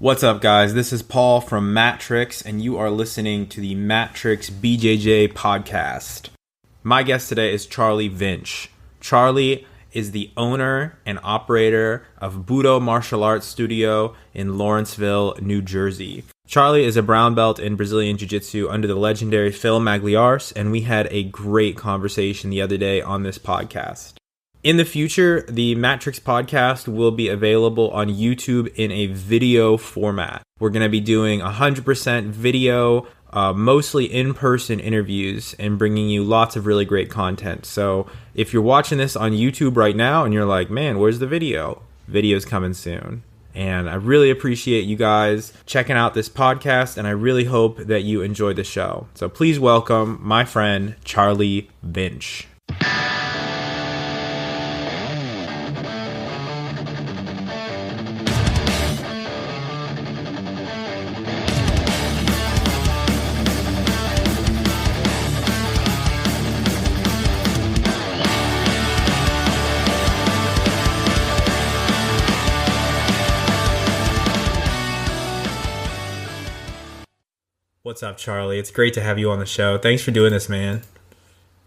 What's up, guys? This is Paul from Matrix, and you are listening to the Matrix BJJ podcast. My guest today is Charlie Vinch. Charlie is the owner and operator of Budo Martial Arts Studio in Lawrenceville, New Jersey. Charlie is a brown belt in Brazilian Jiu-Jitsu under the legendary Phil Migliarese, and we had a great conversation the other day on this podcast. In the future, the Matrix podcast will be available on YouTube in a video format. We're going to be doing 100% video, mostly in-person interviews, and bringing you lots of really great content. So if you're watching this on YouTube right now and you're like, man, where's the video? Video's coming soon. And I really appreciate you guys checking out this podcast, and I really hope that you enjoy the show. So please welcome my friend, Charlie Vinch. What's up, Charlie? It's great to have you on the show. Thanks for doing this, man.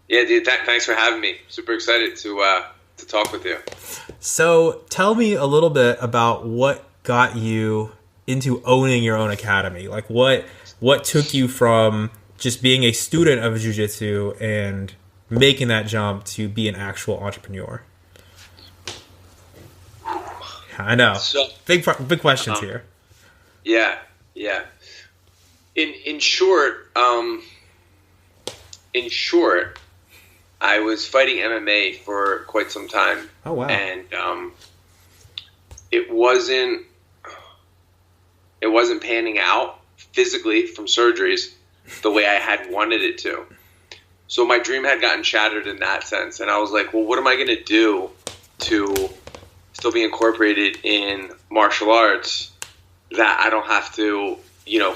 Yeah, dude. Thanks for having me. Super excited to talk with you. So, tell me a little bit about what got you into owning your own academy. Like, what took you from just being a student of jiu-jitsu and making that jump to be an actual entrepreneur? I know. So, big questions here. Yeah. In short, I was fighting MMA for quite some time. Oh wow! And it wasn't panning out physically from surgeries the way I had wanted it to. So my dream had gotten shattered in that sense, and I was like, well, what am I going to do to still be incorporated in martial arts that I don't have to,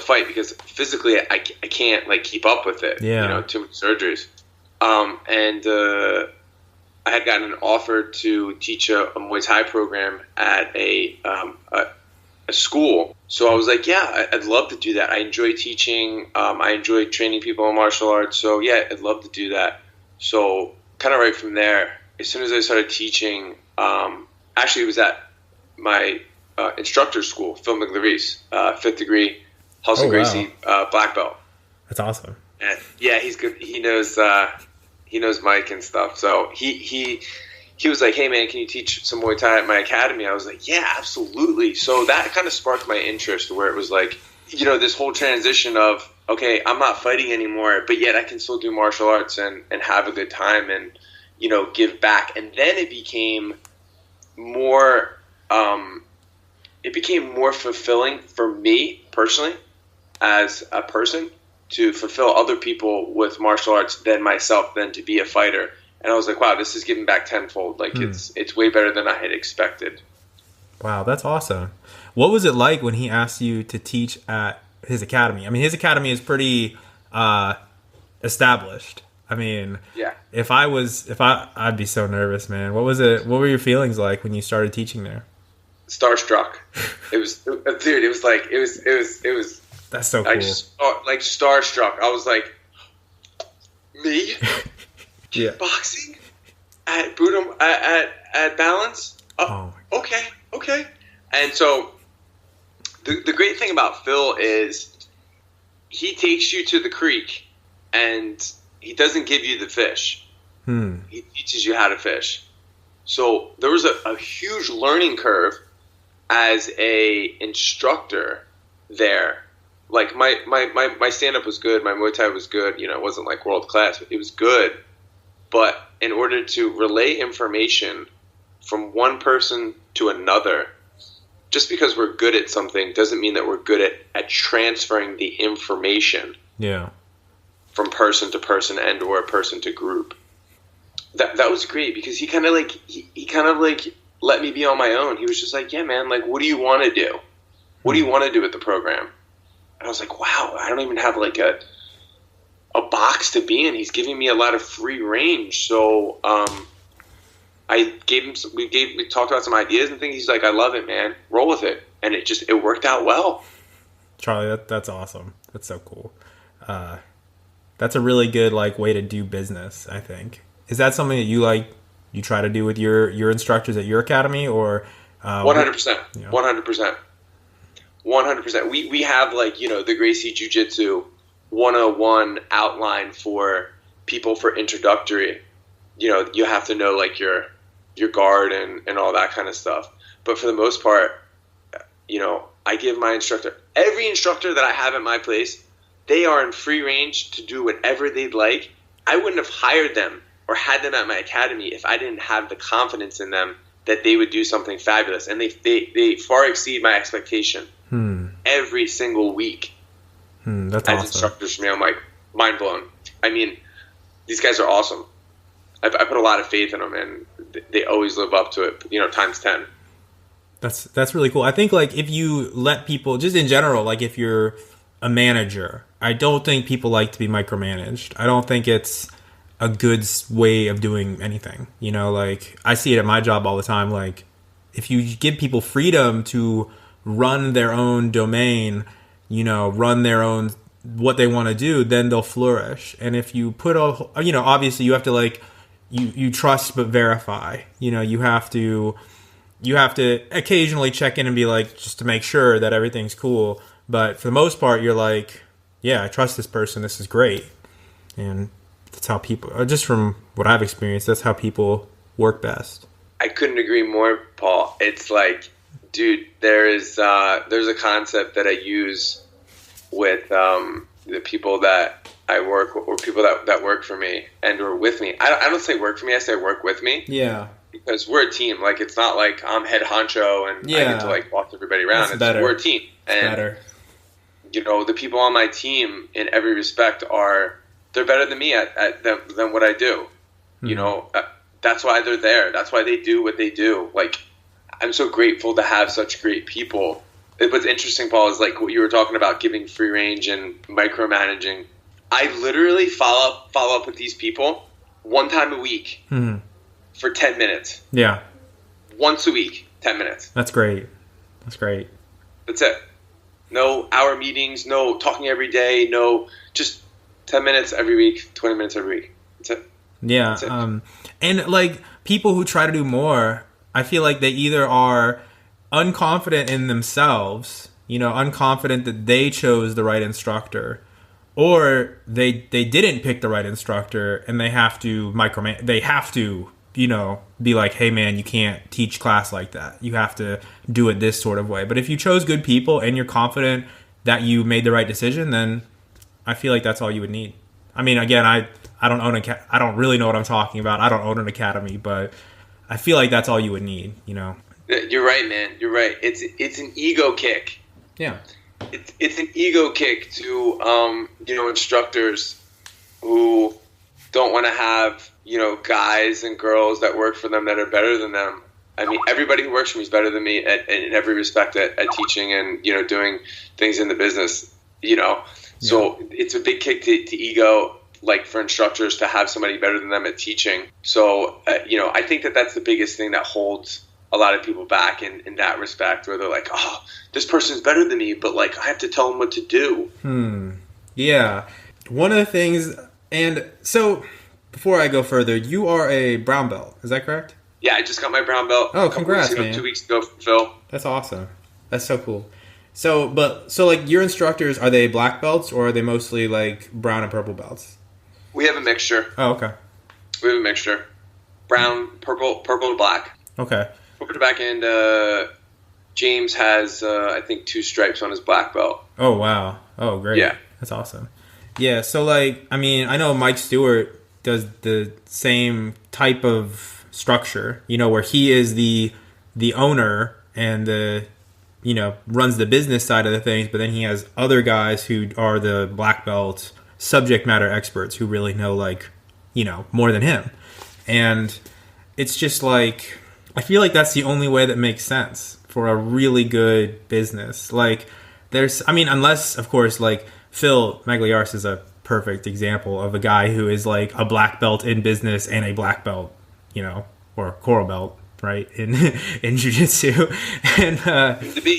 fight, because physically I can't keep up with it. Yeah. Too many surgeries. And I had gotten an offer to teach a Muay Thai program at a school. So I was like, yeah, I'd love to do that. I enjoy teaching. I enjoy training people in martial arts. So yeah, I'd love to do that. So kind of right from there, as soon as I started teaching, actually it was at my instructor school, Phil Migliarese, 5th degree. Gracie, black belt. That's awesome. And yeah, he's good. He knows Mike and stuff. So he was like, hey man, can you teach some Muay Thai at my academy? I was like, yeah, absolutely. So that kind of sparked my interest, where it was like, this whole transition of, okay, I'm not fighting anymore, but yet I can still do martial arts and have a good time and, give back. And then it became more fulfilling for me personally, as a person, to fulfill other people with martial arts than myself, than to be a fighter. And I was like, wow, this is giving back tenfold. It's way better than I had expected. Wow, that's awesome. What was it like when he asked you to teach at his academy? I mean, his academy is pretty established. I mean, yeah. I'd be so nervous, man. What were your feelings like when you started teaching there? Starstruck. It was that's so cool. Starstruck. I was like, me? Yeah. Boxing? At Budo, at Balance? Oh, okay. And so, the great thing about Phil is he takes you to the creek and he doesn't give you the fish. He teaches you how to fish. So there was a huge learning curve as a instructor there. Like my stand-up was good, my Muay Thai was good, it wasn't like world class, it was good. But in order to relay information from one person to another, just because we're good at something doesn't mean that we're good at transferring the information. Yeah. From person to person and or person to group. That was great, because he kind of let me be on my own. He was just like, yeah, man, what do you want to do? What do you want to do with the program? And I was like, wow, I don't even have a box to be in. He's giving me a lot of free range. So I gave him we talked about some ideas and things. He's like, I love it, man. Roll with it. and it worked out well. Charlie, that's awesome. That's so cool. That's a really good way to do business, I think. Is that something that you try to do with your instructors at your academy, or 100%. 100%. We have the Gracie Jiu-Jitsu 101 outline for people for introductory. You have to know your guard and all that kind of stuff. But for the most part, I give my every instructor that I have at my place, they are in free range to do whatever they'd like. I wouldn't have hired them or had them at my academy if I didn't have the confidence in them that they would do something fabulous. And they far exceed my expectation every single week. That's as awesome. Instructors for me. I'm mind blown. I mean, these guys are awesome. I put a lot of faith in them, and they always live up to it, times 10. That's really cool. I think if you let people, just in general, if you're a manager, I don't think people like to be micromanaged. I don't think it's a good way of doing anything. I see it at my job all the time. If you give people freedom to run their own domain, run their own, what they want to do, then they'll flourish. And if you put obviously you have to you trust but verify. You have to occasionally check in and be just to make sure that everything's cool. But for the most part, you're yeah, I trust this person. This is great. And that's how people, just from what I've experienced, that's how people work best. I couldn't agree more, Paul. It's dude, there's a concept that I use with the people that I work with, or people that work for me and or with me. I don't say work for me, I say work with me. Yeah. Because we're a team. It's not I'm head honcho and I get to boss everybody around. We're a team. And better. The people on my team in every respect they're better than me than what I do. That's why they're there. That's why they do what they do. I'm so grateful to have such great people. What's interesting, Paul, is what you were talking about, giving free range and micromanaging. I literally follow up with these people one time a week for 10 minutes. Yeah. Once a week, 10 minutes. That's great. That's it. No hour meetings, no talking every day, no, just 10 minutes every week, 20 minutes every week. That's it. Yeah. That's it. And people who try to do more, I feel they either are unconfident in themselves, unconfident that they chose the right instructor, or they didn't pick the right instructor and they have to they have to, be hey man, you can't teach class like that. You have to do it this sort of way. But if you chose good people and you're confident that you made the right decision, then I feel that's all you would need. I mean, again, I don't own I don't really know what I'm talking about. I don't own an academy, but I feel that's all you would need, You're right, man. You're right. It's an ego kick. Yeah. It's an ego kick to instructors who don't want to have guys and girls that work for them that are better than them. I mean, everybody who works for me is better than me in every respect at teaching and doing things in the business. So it's a big kick to ego. For instructors to have somebody better than them at teaching. So, I think that's the biggest thing that holds a lot of people back in that respect, where they're oh, this person's better than me, but I have to tell them what to do. Yeah. One of the things, and so before I go further, you are a brown belt. Is that correct? Yeah, I just got my brown belt. Oh, congrats, man. 2 weeks ago, Phil. That's awesome. That's so cool. So your instructors, are they black belts or are they mostly brown and purple belts? We have a mixture. Oh, okay. We have a mixture. Brown, purple to black. Okay. Over the back end, James has, I think, 2 stripes on his black belt. Oh, wow. Oh, great. Yeah. That's awesome. Yeah, so, I know Mike Stewart does the same type of structure, where he is the owner and runs the business side of the things, but then he has other guys who are the black belt subject matter experts who really know more than him. And it's just I feel that's the only way that makes sense for a really good business. Unless of course Phil Migliarese is a perfect example of a guy who is a black belt in business and a black belt, or coral belt right, in in jiu-jitsu. And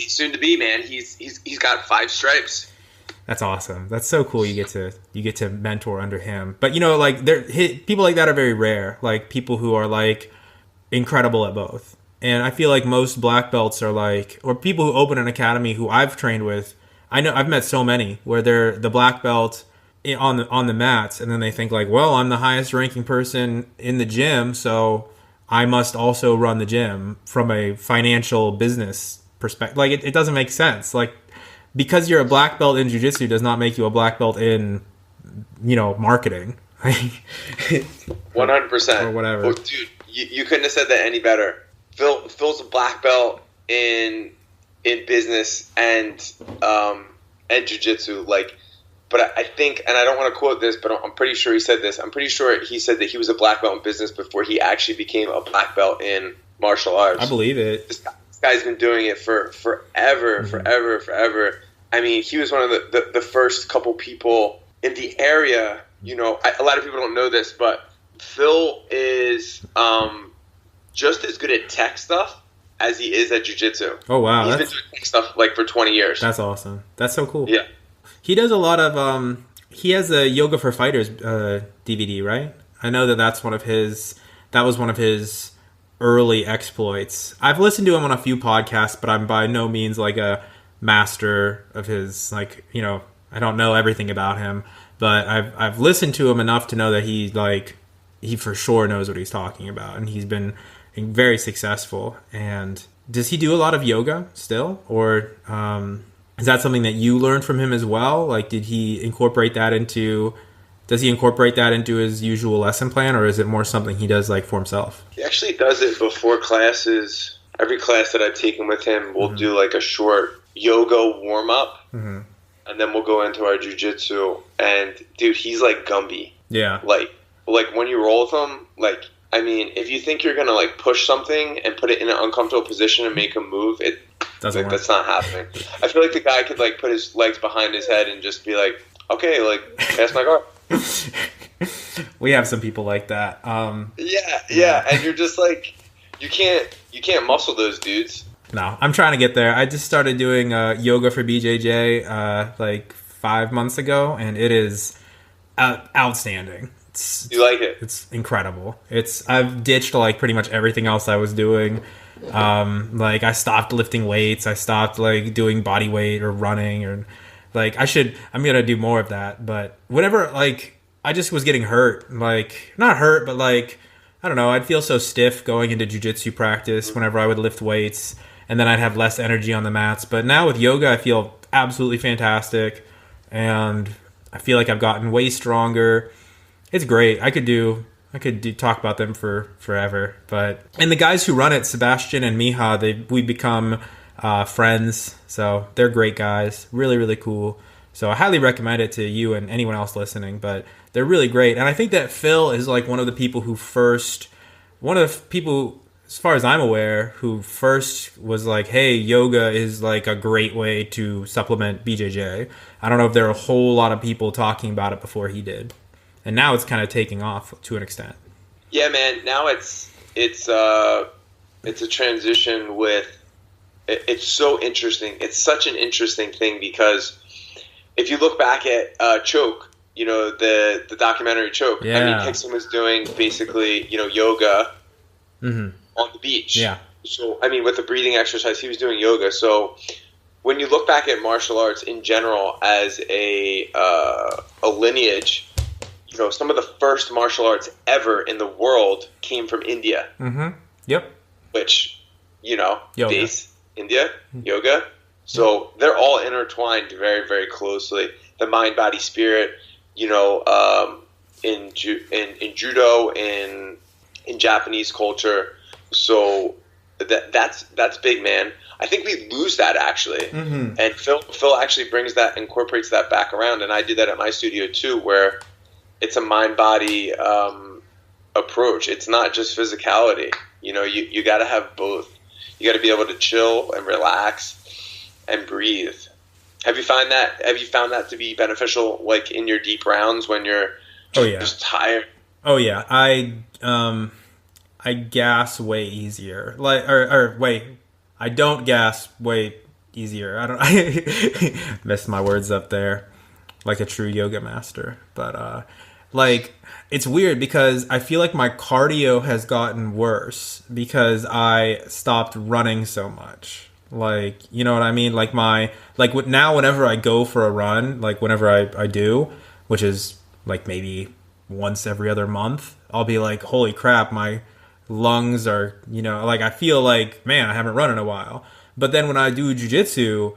soon to be, man. He's got 5 stripes. That's awesome. That's so cool. You get to mentor under him. But you know, like people like that are very rare. Like people who are like incredible at both. And I feel like most black belts are like, or people who open an academy who I've trained with. I know I've met so many where they're the black belt on the mats, and then they think like, well, I'm the highest ranking person in the gym, so I must also run the gym from a financial business perspective. Like it doesn't make sense. Like because you're a black belt in jiu-jitsu does not make you a black belt in, you know, marketing. 100%. Or whatever. Oh, dude, you couldn't have said that any better. Phil's a black belt in business and jiu-jitsu. Like, but I think, and I don't want to quote this, but I'm pretty sure he said this. I'm pretty sure he said that he was a black belt in business before he actually became a black belt in martial arts. I believe it. This guy's been doing it for forever. I mean, he was one of the first couple people in the area. You know, a lot of people don't know this, but Phil is just as good at tech stuff as he is at jiu-jitsu. Oh, wow. He's been doing tech stuff like for 20 years. That's awesome. That's so cool. Yeah. He does a lot of, he has a Yoga for Fighters DVD, right? I know that was one of his early exploits. I've listened to him on a few podcasts, but I'm by no means like a master of his, like, you know, I don't know everything about him, but I've listened to him enough to know that he for sure knows what he's talking about, and he's been very successful. And does he do a lot of yoga still, or is that something that you learned from him as well? Like, does he incorporate that into his usual lesson plan, or is it more something he does like for himself? He actually does it before classes. Every class that I've taken with him, we'll do like a short yoga warm up, and then we'll go into our jiu-jitsu. And dude, he's like Gumby. Yeah. Like when you roll with him, like, I mean, if you think you're gonna like push something and put it in an uncomfortable position and make him move, that's not happening. I feel like the guy could like put his legs behind his head and just be like, okay, like pass my guard. We have some people like that. Yeah, and you're just like, you can't muscle those dudes. No, I'm trying to get there. I just started doing yoga for BJJ like 5 months ago, and it is outstanding. You like it? It's incredible. I've ditched like pretty much everything else I was doing. Like I stopped lifting weights. I stopped like doing body weight or running, or like I'm gonna do more of that. But whenever, like, I just was getting hurt, like not hurt, but like, I don't know, I'd feel so stiff going into jiu-jitsu practice whenever I would lift weights, and then I'd have less energy on the mats. But now with yoga, I feel absolutely fantastic, and I feel like I've gotten way stronger. It's great. I could talk about them for forever. And the guys who run it, Sebastian and Miha, we become friends. So they're great guys. Really, really cool. So I highly recommend it to you and anyone else listening. But they're really great. And I think that Phil is like one of the people, as far as I'm aware, who first was like, hey, yoga is like a great way to supplement BJJ. I don't know if there are a whole lot of people talking about it before he did. And now it's kind of taking off to an extent. Yeah, man. Now it's a transition with. It's so interesting. It's such an interesting thing because if you look back at Choke, you know, the documentary Choke. Yeah. I mean, Hickson was doing basically, you know, yoga on the beach. Yeah. So I mean, with the breathing exercise, he was doing yoga. So when you look back at martial arts in general as a lineage. You know, some of the first martial arts ever in the world came from India. Mm-hmm. Yep. Which, you know, base, India, yoga. So they're all intertwined very, very closely. The mind, body, spirit, you know, in judo, in Japanese culture. So that's big, man. I think we lose that actually. Mm-hmm. And Phil actually incorporates that back around. And I do that at my studio too, where it's a mind-body approach. It's not just physicality. You know, you got to have both. You got to be able to chill and relax and breathe. Have you found that to be beneficial, like in your deep rounds when you're just tired? Oh yeah, I gas way easier. Or wait, I don't gas way easier. I messed my words up there, like a true yoga master. But it's weird because I feel like my cardio has gotten worse because I stopped running so much. Like, you know what I mean? Like now whenever I go for a run, like whenever I do, which is like maybe once every other month, I'll be like, holy crap, my lungs are, like I feel like, man, I haven't run in a while. But then when I do jiu-jitsu,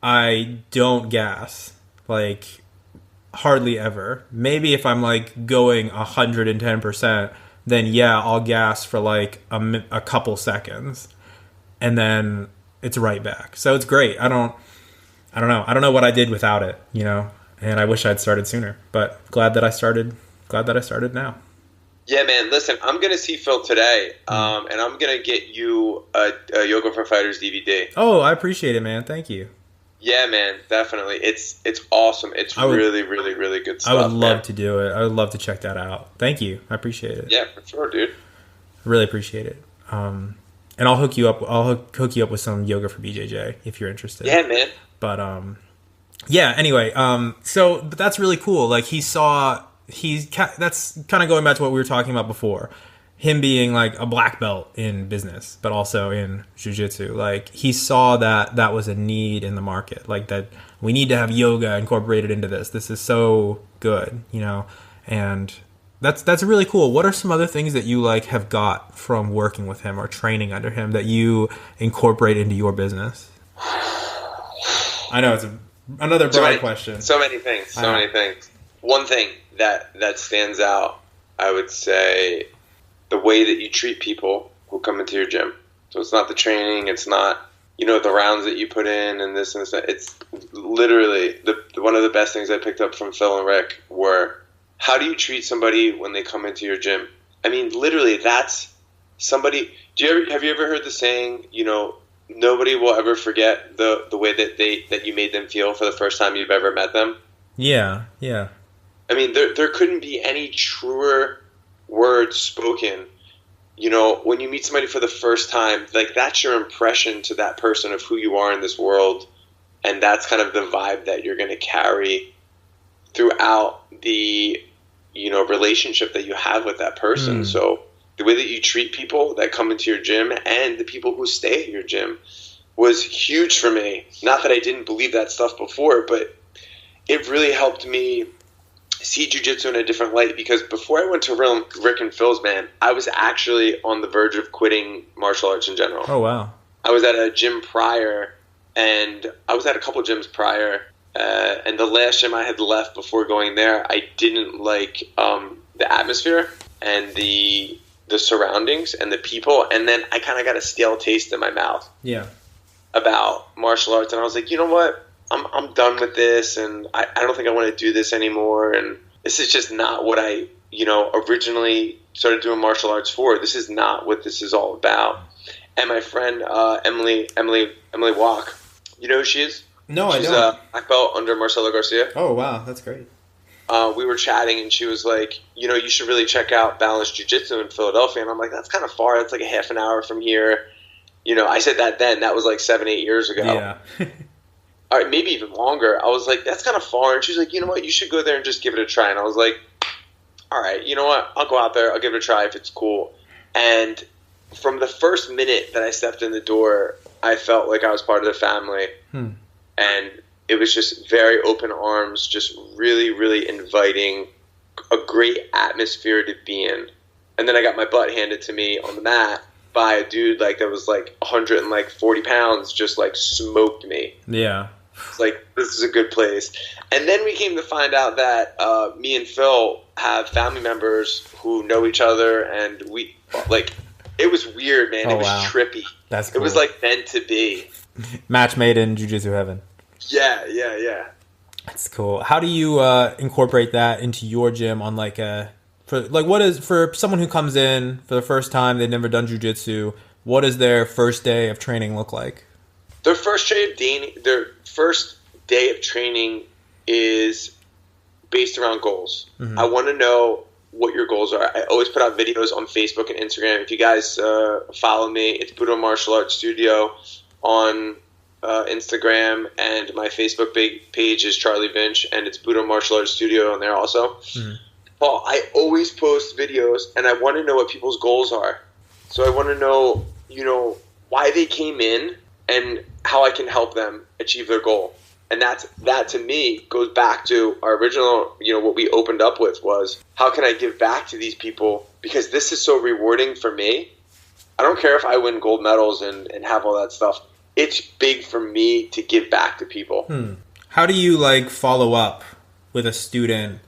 I don't gas, like hardly ever. Maybe if I'm like going 110%, then yeah, I'll gas for like a couple seconds and then it's right back. So it's great. I don't know. I don't know what I did without it, and I wish I'd started sooner, but glad that I started now. Yeah, man. Listen, I'm going to see Phil today, and I'm going to get you a Yoga for Fighters DVD. Oh, I appreciate it, man. Thank you. Yeah, man, definitely. It's awesome. It's really, really, really good stuff. I would love to do it. I would love to check that out. Thank you. I appreciate it. Yeah, for sure, dude. I really appreciate it. And I'll hook you up. I'll hook you up with some yoga for BJJ if you're interested. Yeah, man. But yeah. Anyway, but that's really cool. Like that's kind of going back to what we were talking about before. Him being like a black belt in business, but also in jiu-jitsu. Like he saw that was a need in the market. Like that we need to have yoga incorporated into this. This is so good, and that's really cool. What are some other things that you like have got from working with him or training under him that you incorporate into your business? I know it's another broad question. So many things. Many things. One thing that stands out, I would say, the way that you treat people who come into your gym. So it's not the training, it's not, the rounds that you put in and this and that. It's literally one of the best things I picked up from Phil and Rick were, how do you treat somebody when they come into your gym? I mean, literally, that's somebody. Have you ever heard the saying, nobody will ever forget the way that you made them feel for the first time you've ever met them? Yeah. I mean, there couldn't be any truer words spoken. When you meet somebody for the first time, like that's your impression to that person of who you are in this world, and that's kind of the vibe that you're going to carry throughout the relationship that you have with that person. So the way that you treat people that come into your gym and the people who stay at your gym was huge for me. Not that I didn't believe that stuff before, but it really helped me see jiu-jitsu in a different light, because before I went to Rick and Phil's, man, I was actually on the verge of quitting martial arts in general. Oh, wow. I was at a gym prior, and I was at a couple gyms prior, and the last gym I had left before going there, I didn't like the atmosphere and the surroundings and the people, and then I kind of got a stale taste in my mouth about martial arts, and I was like, you know what? I'm done with this, and I don't think I want to do this anymore, and this is just not what I, originally started doing martial arts for. This is not what this is all about. And my friend Emily Walk, you know who she is? No, I don't. She's a black belt under Marcelo Garcia. Oh, wow, that's great. We were chatting, and she was like, you should really check out Balance Jiu-Jitsu in Philadelphia. And I'm like, that's kind of far. That's like a half an hour from here. I said that then. That was like 7-8 years ago. Yeah. All right, maybe even longer. I was like, that's kind of far. And she's like, you know what? You should go there and just give it a try. And I was like, all right, you know what? I'll go out there. I'll give it a try if it's cool. And from the first minute that I stepped in the door, I felt like I was part of the family. And it was just very open arms, just really, really inviting, a great atmosphere to be in. And then I got my butt handed to me on the mat by a dude that was 140 pounds, just smoked me. Yeah. It's like, this is a good place. And then we came to find out that me and Phil have family members who know each other, and we it was weird, man. It was trippy. That's cool. It was meant to be. Match made in jiu-jitsu heaven. Yeah. That's cool. How do you incorporate that into your gym on for someone who comes in for the first time, they've never done jiu-jitsu, what does their first day of training look like? Their first day of training is based around goals. I want to know what your goals are. I always put out videos on Facebook and Instagram. If you guys follow me, it's Budo Martial Arts Studio on Instagram, and my Facebook page is Charlie Vinch, and it's Budo Martial Arts Studio on there also. Paul, I always post videos, and I want to know what people's goals are. So I want to know, why they came in and how I can help them achieve their goal. And that to me goes back to our original, what we opened up with was, how can I give back to these people? Because this is so rewarding for me. I don't care if I win gold medals and have all that stuff. It's big for me to give back to people. How do you follow up with a student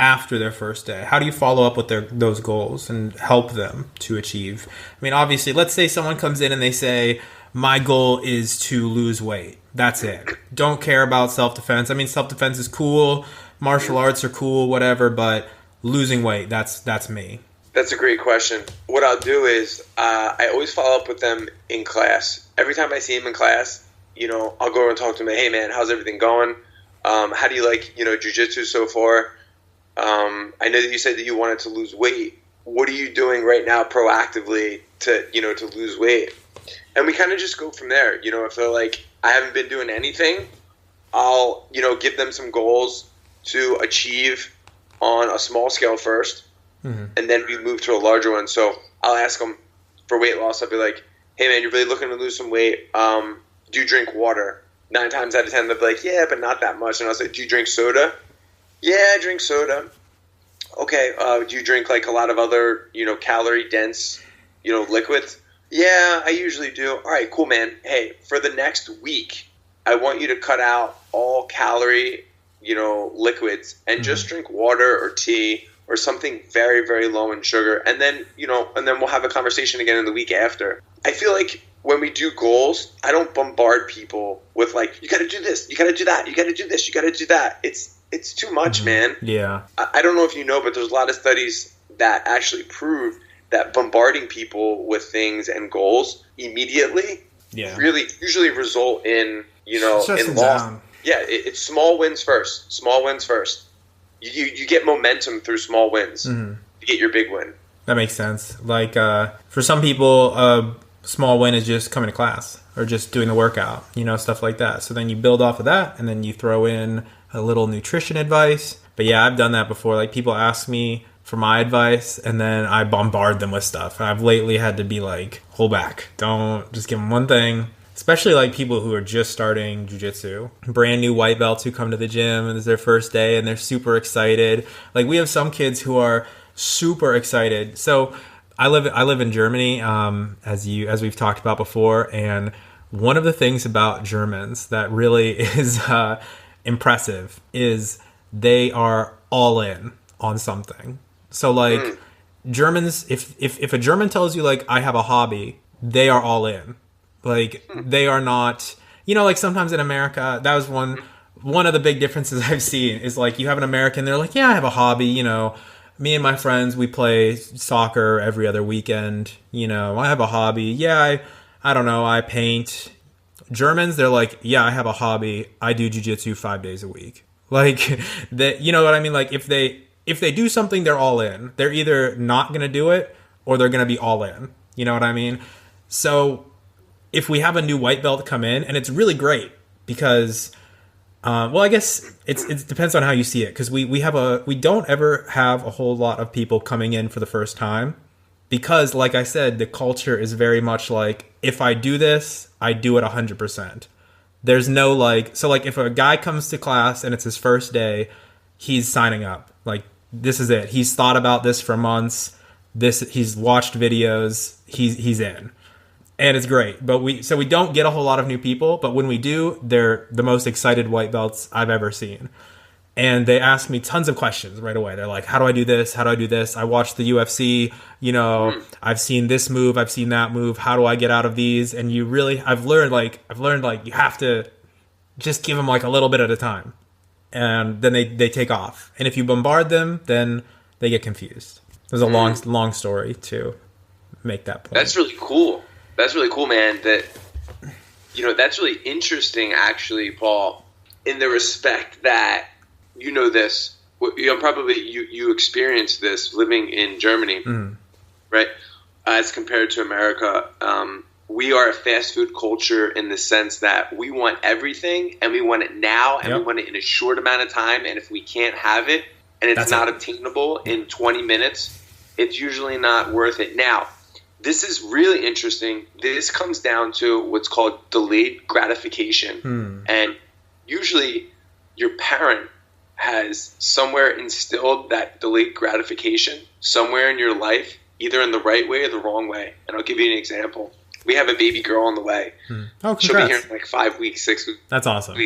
after their first day? How do you follow up with those goals and help them to achieve? I mean, obviously, let's say someone comes in and they say, my goal is to lose weight. That's it. Don't care about self-defense. I mean, self-defense is cool. Martial arts are cool, whatever, but losing weight, that's me. That's a great question. What I'll do is I always follow up with them in class. Every time I see them in class, I'll go over and talk to them. Hey, man, how's everything going? How do you like, jiu-jitsu so far? I know that you said that you wanted to lose weight. What are you doing right now proactively to lose weight? And we kind of just go from there. If they're like, I haven't been doing anything, I'll, give them some goals to achieve on a small scale first. And then we move to a larger one. So I'll ask them for weight loss. I'll be like, hey, man, you're really looking to lose some weight. Do you drink water? 9 times out of 10, they'll be like, yeah, but not that much. And I'll say, do you drink soda? Yeah, I drink soda. Okay, do you drink a lot of other, calorie-dense, liquids? Yeah, I usually do. All right, cool, man. Hey, for the next week, I want you to cut out all calorie, liquids and just drink water or tea or something very, very low in sugar. And then, and then we'll have a conversation again in the week after. I feel like when we do goals, I don't bombard people with you got to do this, you got to do that, you got to do this, you got to do that. It's too much, man. Yeah. I don't know if you know, but there's a lot of studies that actually prove that bombarding people with things and goals immediately really usually result in, in loss. Yeah, it's small wins first. Small wins first. You get momentum through small wins to get your big win. That makes sense. For some people, small win is just coming to class or just doing the workout, stuff like that. So then you build off of that, and then you throw in a little nutrition advice. But yeah, I've done that before. People ask me for my advice, and then I bombard them with stuff. I've lately had to be hold back. Don't just give them one thing. Especially people who are just starting jiu-jitsu, brand new white belts who come to the gym and it's their first day and they're super excited. We have some kids who are super excited. So I live in Germany, as we've talked about before, and one of the things about Germans that really is impressive is they are all in on something. So Germans, if a German tells you I have a hobby, they are all in. They are not, sometimes in America, that was one of the big differences I've seen is you have an American, they're yeah, I have a hobby, me and my friends, we play soccer every other weekend, I have a hobby. Yeah, I don't know, I paint. Germans, they're yeah, I have a hobby. I do jiu-jitsu 5 days a week. That, you know what I mean? If they do something, they're all in. They're either not going to do it or they're going to be all in. You know what I mean? So if we have a new white belt come in, and it's really great because, I guess it depends on how you see it. Because we don't ever have a whole lot of people coming in for the first time because, like I said, the culture is very much if I do this, I do it 100%. There's no so if a guy comes to class and it's his first day, he's signing up. This is it. He's thought about this for months. He's watched videos. He's in. And it's great, but we don't get a whole lot of new people, but when we do, they're the most excited white belts I've ever seen. And they ask me tons of questions right away. They're how do I do this? How do I do this? I watched the UFC, I've seen this move, I've seen that move. How do I get out of these? And I've learned you have to just give them a little bit at a time. And then they take off. And if you bombard them, then they get confused. There's a long story to make that point. That's really cool. That's really cool, man. That's really interesting, actually, Paul, in the respect that, this, probably you experienced this living in Germany, right? As compared to America, we are a fast food culture in the sense that we want everything and we want it now and we want it in a short amount of time. And if we can't have it and it's not obtainable in 20 minutes, it's usually not worth it. Now, this is really interesting. This comes down to what's called delayed gratification. And usually your parent has somewhere instilled that delayed gratification somewhere in your life, either in the right way or the wrong way. And I'll give you an example. We have a baby girl on the way. Oh, congrats. She'll be here in like 5 weeks, 6 weeks. That's awesome.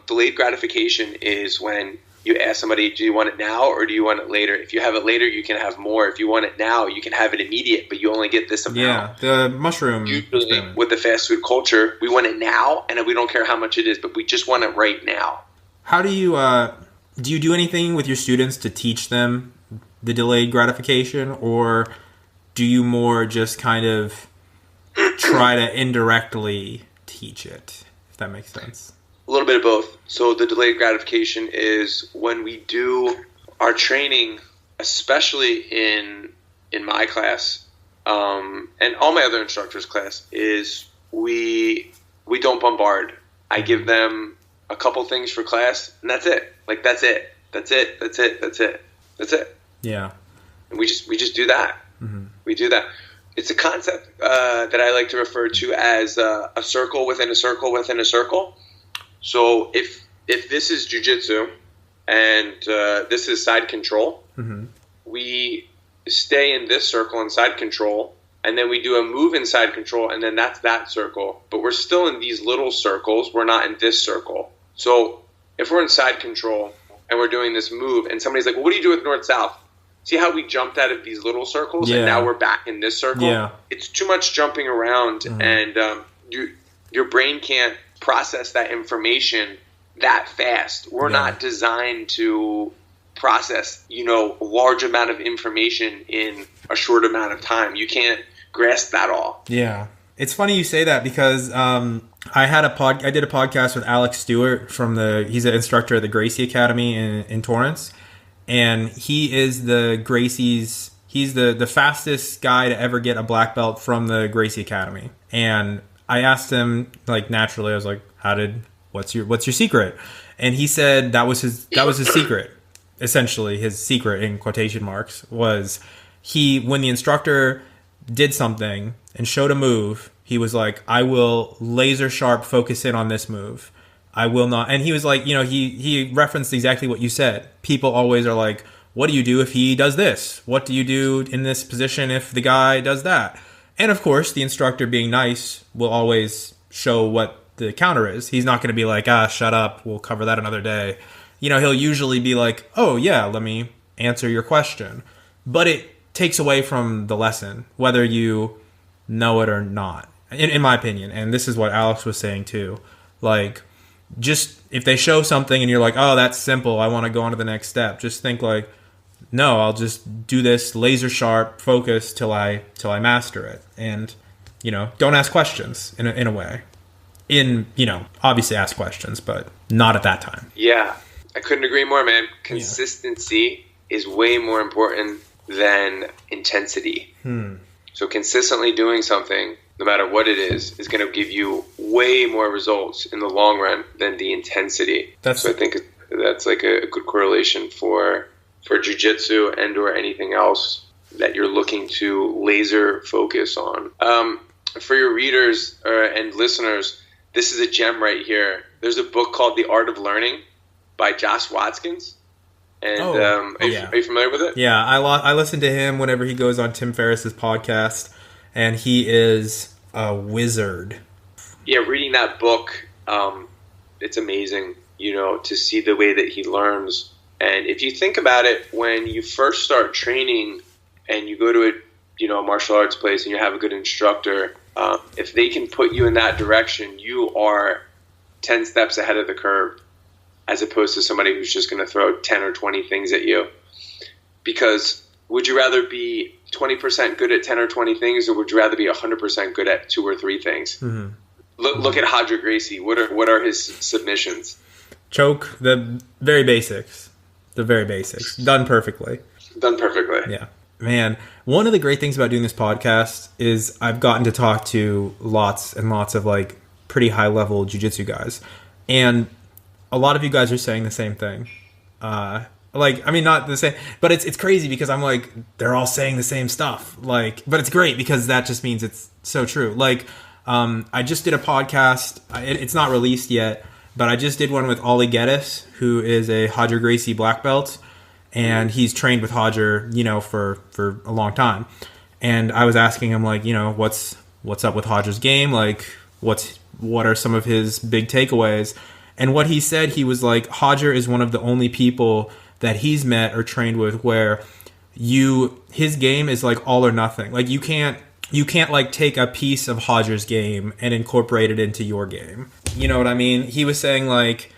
Delayed gratification is when you ask somebody, do you want it now or do you want it later? If you have it later, you can have more. If you want it now, you can have it immediate, but you only get this amount. Yeah, the mushroom. Usually experiment. with the fast food culture, we want it now, and we don't care how much it is, but we just want it right now. How do you do anything with your students to teach them the delayed gratification, or do you more just kind of try to indirectly teach it, if that makes sense? A little bit of both. So the delayed gratification is when we do our training, especially in my class, and all my other instructors' class, is we don't bombard. I give them a couple things for class, and that's it. Like that's it. Yeah. And we just do that. We do that. It's a concept that I like to refer to as a circle within a circle within a circle. So if this is jiu-jitsu and this is side control, we stay in this circle in side control, and then we do a move in side control, and then that's that circle. But we're still in these little circles. We're not in this circle. So if we're in side control and we're doing this move, and somebody's like, well, what do you do with north-south? See how we jumped out of these little circles, and now we're back in this circle? Yeah. It's too much jumping around, and your brain can't process that information that fast. We're not designed to process, a large amount of information in a short amount of time. You can't grasp that all. Yeah. It's funny you say that because I did a podcast with Alex Stewart he's an instructor at the Gracie Academy in Torrance, and he is he's the fastest guy to ever get a black belt from the Gracie Academy. And I asked him, like, naturally, I was like, what's your secret? And he said that was his secret. Essentially, his secret, in quotation marks, was when the instructor did something and showed a move, he was like, I will laser sharp focus in on this move. I will not. And he was like, he referenced exactly what you said. People always are like, what do you do if he does this? What do you do in this position if the guy does that? And of course, the instructor, being nice, will always show what the counter is. He's not going to be like, shut up, we'll cover that another day. He'll usually be like, oh yeah, let me answer your question. But it takes away from the lesson, whether you know it or not, in my opinion. And this is what Alex was saying too. Like, just if they show something and you're like, oh, that's simple, I want to go on to the next step, just think like, no, I'll just do this laser sharp focus till I master it. And, don't ask questions in a way. Obviously ask questions, but not at that time. Yeah, I couldn't agree more, man. Consistency is way more important than intensity. So consistently doing something, no matter what it is going to give you way more results in the long run than the intensity. So I think that's like a good correlation for jiu-jitsu and or anything else that you're looking to laser focus on. For your readers and listeners, this is a gem right here. There's a book called The Art of Learning by Josh Watkins. And are you familiar with it? Yeah, I listen to him whenever he goes on Tim Ferriss's podcast, and he is a wizard. Yeah, reading that book, it's amazing, to see the way that he learns. And if you think about it, when you first start training and you go to a martial arts place and you have a good instructor, if they can put you in that direction, you are 10 steps ahead of the curve, as opposed to somebody who's just going to throw 10 or 20 things at you. Because would you rather be 20% good at 10 or 20 things, or would you rather be 100% good at 2 or 3 things? Look at Gracie. What are his submissions? Choke, the very basics. The very basics. Done perfectly. Done perfectly. Yeah. Man, one of the great things about doing this podcast is I've gotten to talk to lots and lots of like pretty high level jiu-jitsu guys. And a lot of you guys are saying the same thing. Like, I mean, not the same, but it's crazy because I'm like, they're all saying the same stuff. Like, but it's great because that just means it's so true. Like, I just did a podcast. It's not released yet, but I just did one with Ollie Geddes, who is a Roger Gracie black belt, and he's trained with Roger, you know, for a long time. And I was asking him, like, you know, what's up with Roger's game? Like, what are some of his big takeaways? And what he said, he was like, Roger is one of the only people that he's met or trained with where his game is like all or nothing. Like you can't like take a piece of Roger's game and incorporate it into your game. You know what I mean? He was saying like,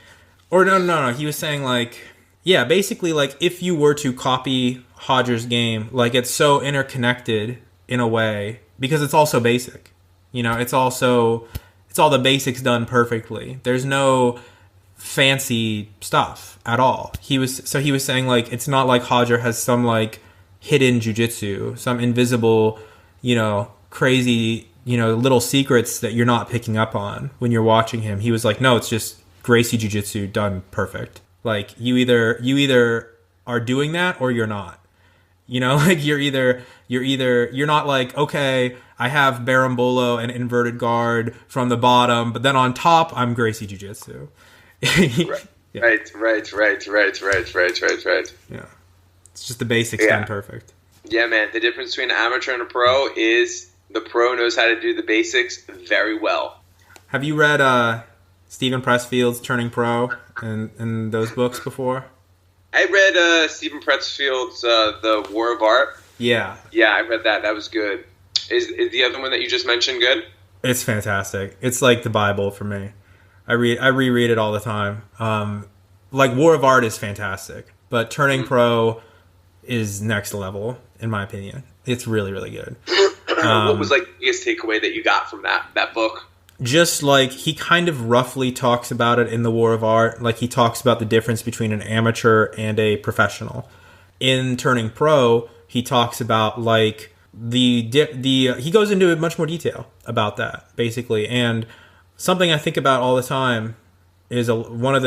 or no. He was saying like, yeah, basically like if you were to copy Roger's game, like it's so interconnected in a way because it's all so basic. You know, it's all the basics done perfectly. There's no fancy stuff at all. He was saying like it's not like Roger has some like hidden jiu-jitsu, some invisible, you know, crazy, you know, little secrets that you're not picking up on when you're watching him. He was like, no, it's just Gracie Jiu-Jitsu done perfect. Like you either are doing that or you're not. You know, like you're not like, okay, I have Berimbolo and inverted guard from the bottom, but then on top I'm Gracie Jiu-Jitsu. Right. Yeah. Right. Yeah. It's just the basics done perfect. Yeah, man. The difference between an amateur and a pro is the pro knows how to do the basics very well. Have you read Stephen Pressfield's Turning Pro and those books before? I read Stephen Pressfield's The War of Art. Yeah. Yeah, I read that. That was good. Is the other one that you just mentioned good? It's fantastic. It's like the Bible for me. I reread it all the time. Like War of Art is fantastic, but Turning Pro is next level in my opinion. It's really, really good. What was like the biggest takeaway that you got from that book? Just like he kind of roughly talks about it in the War of Art. Like he talks about the difference between an amateur and a professional. In Turning Pro, he talks about like he goes into much more detail about that basically. And something I think about all the time is I love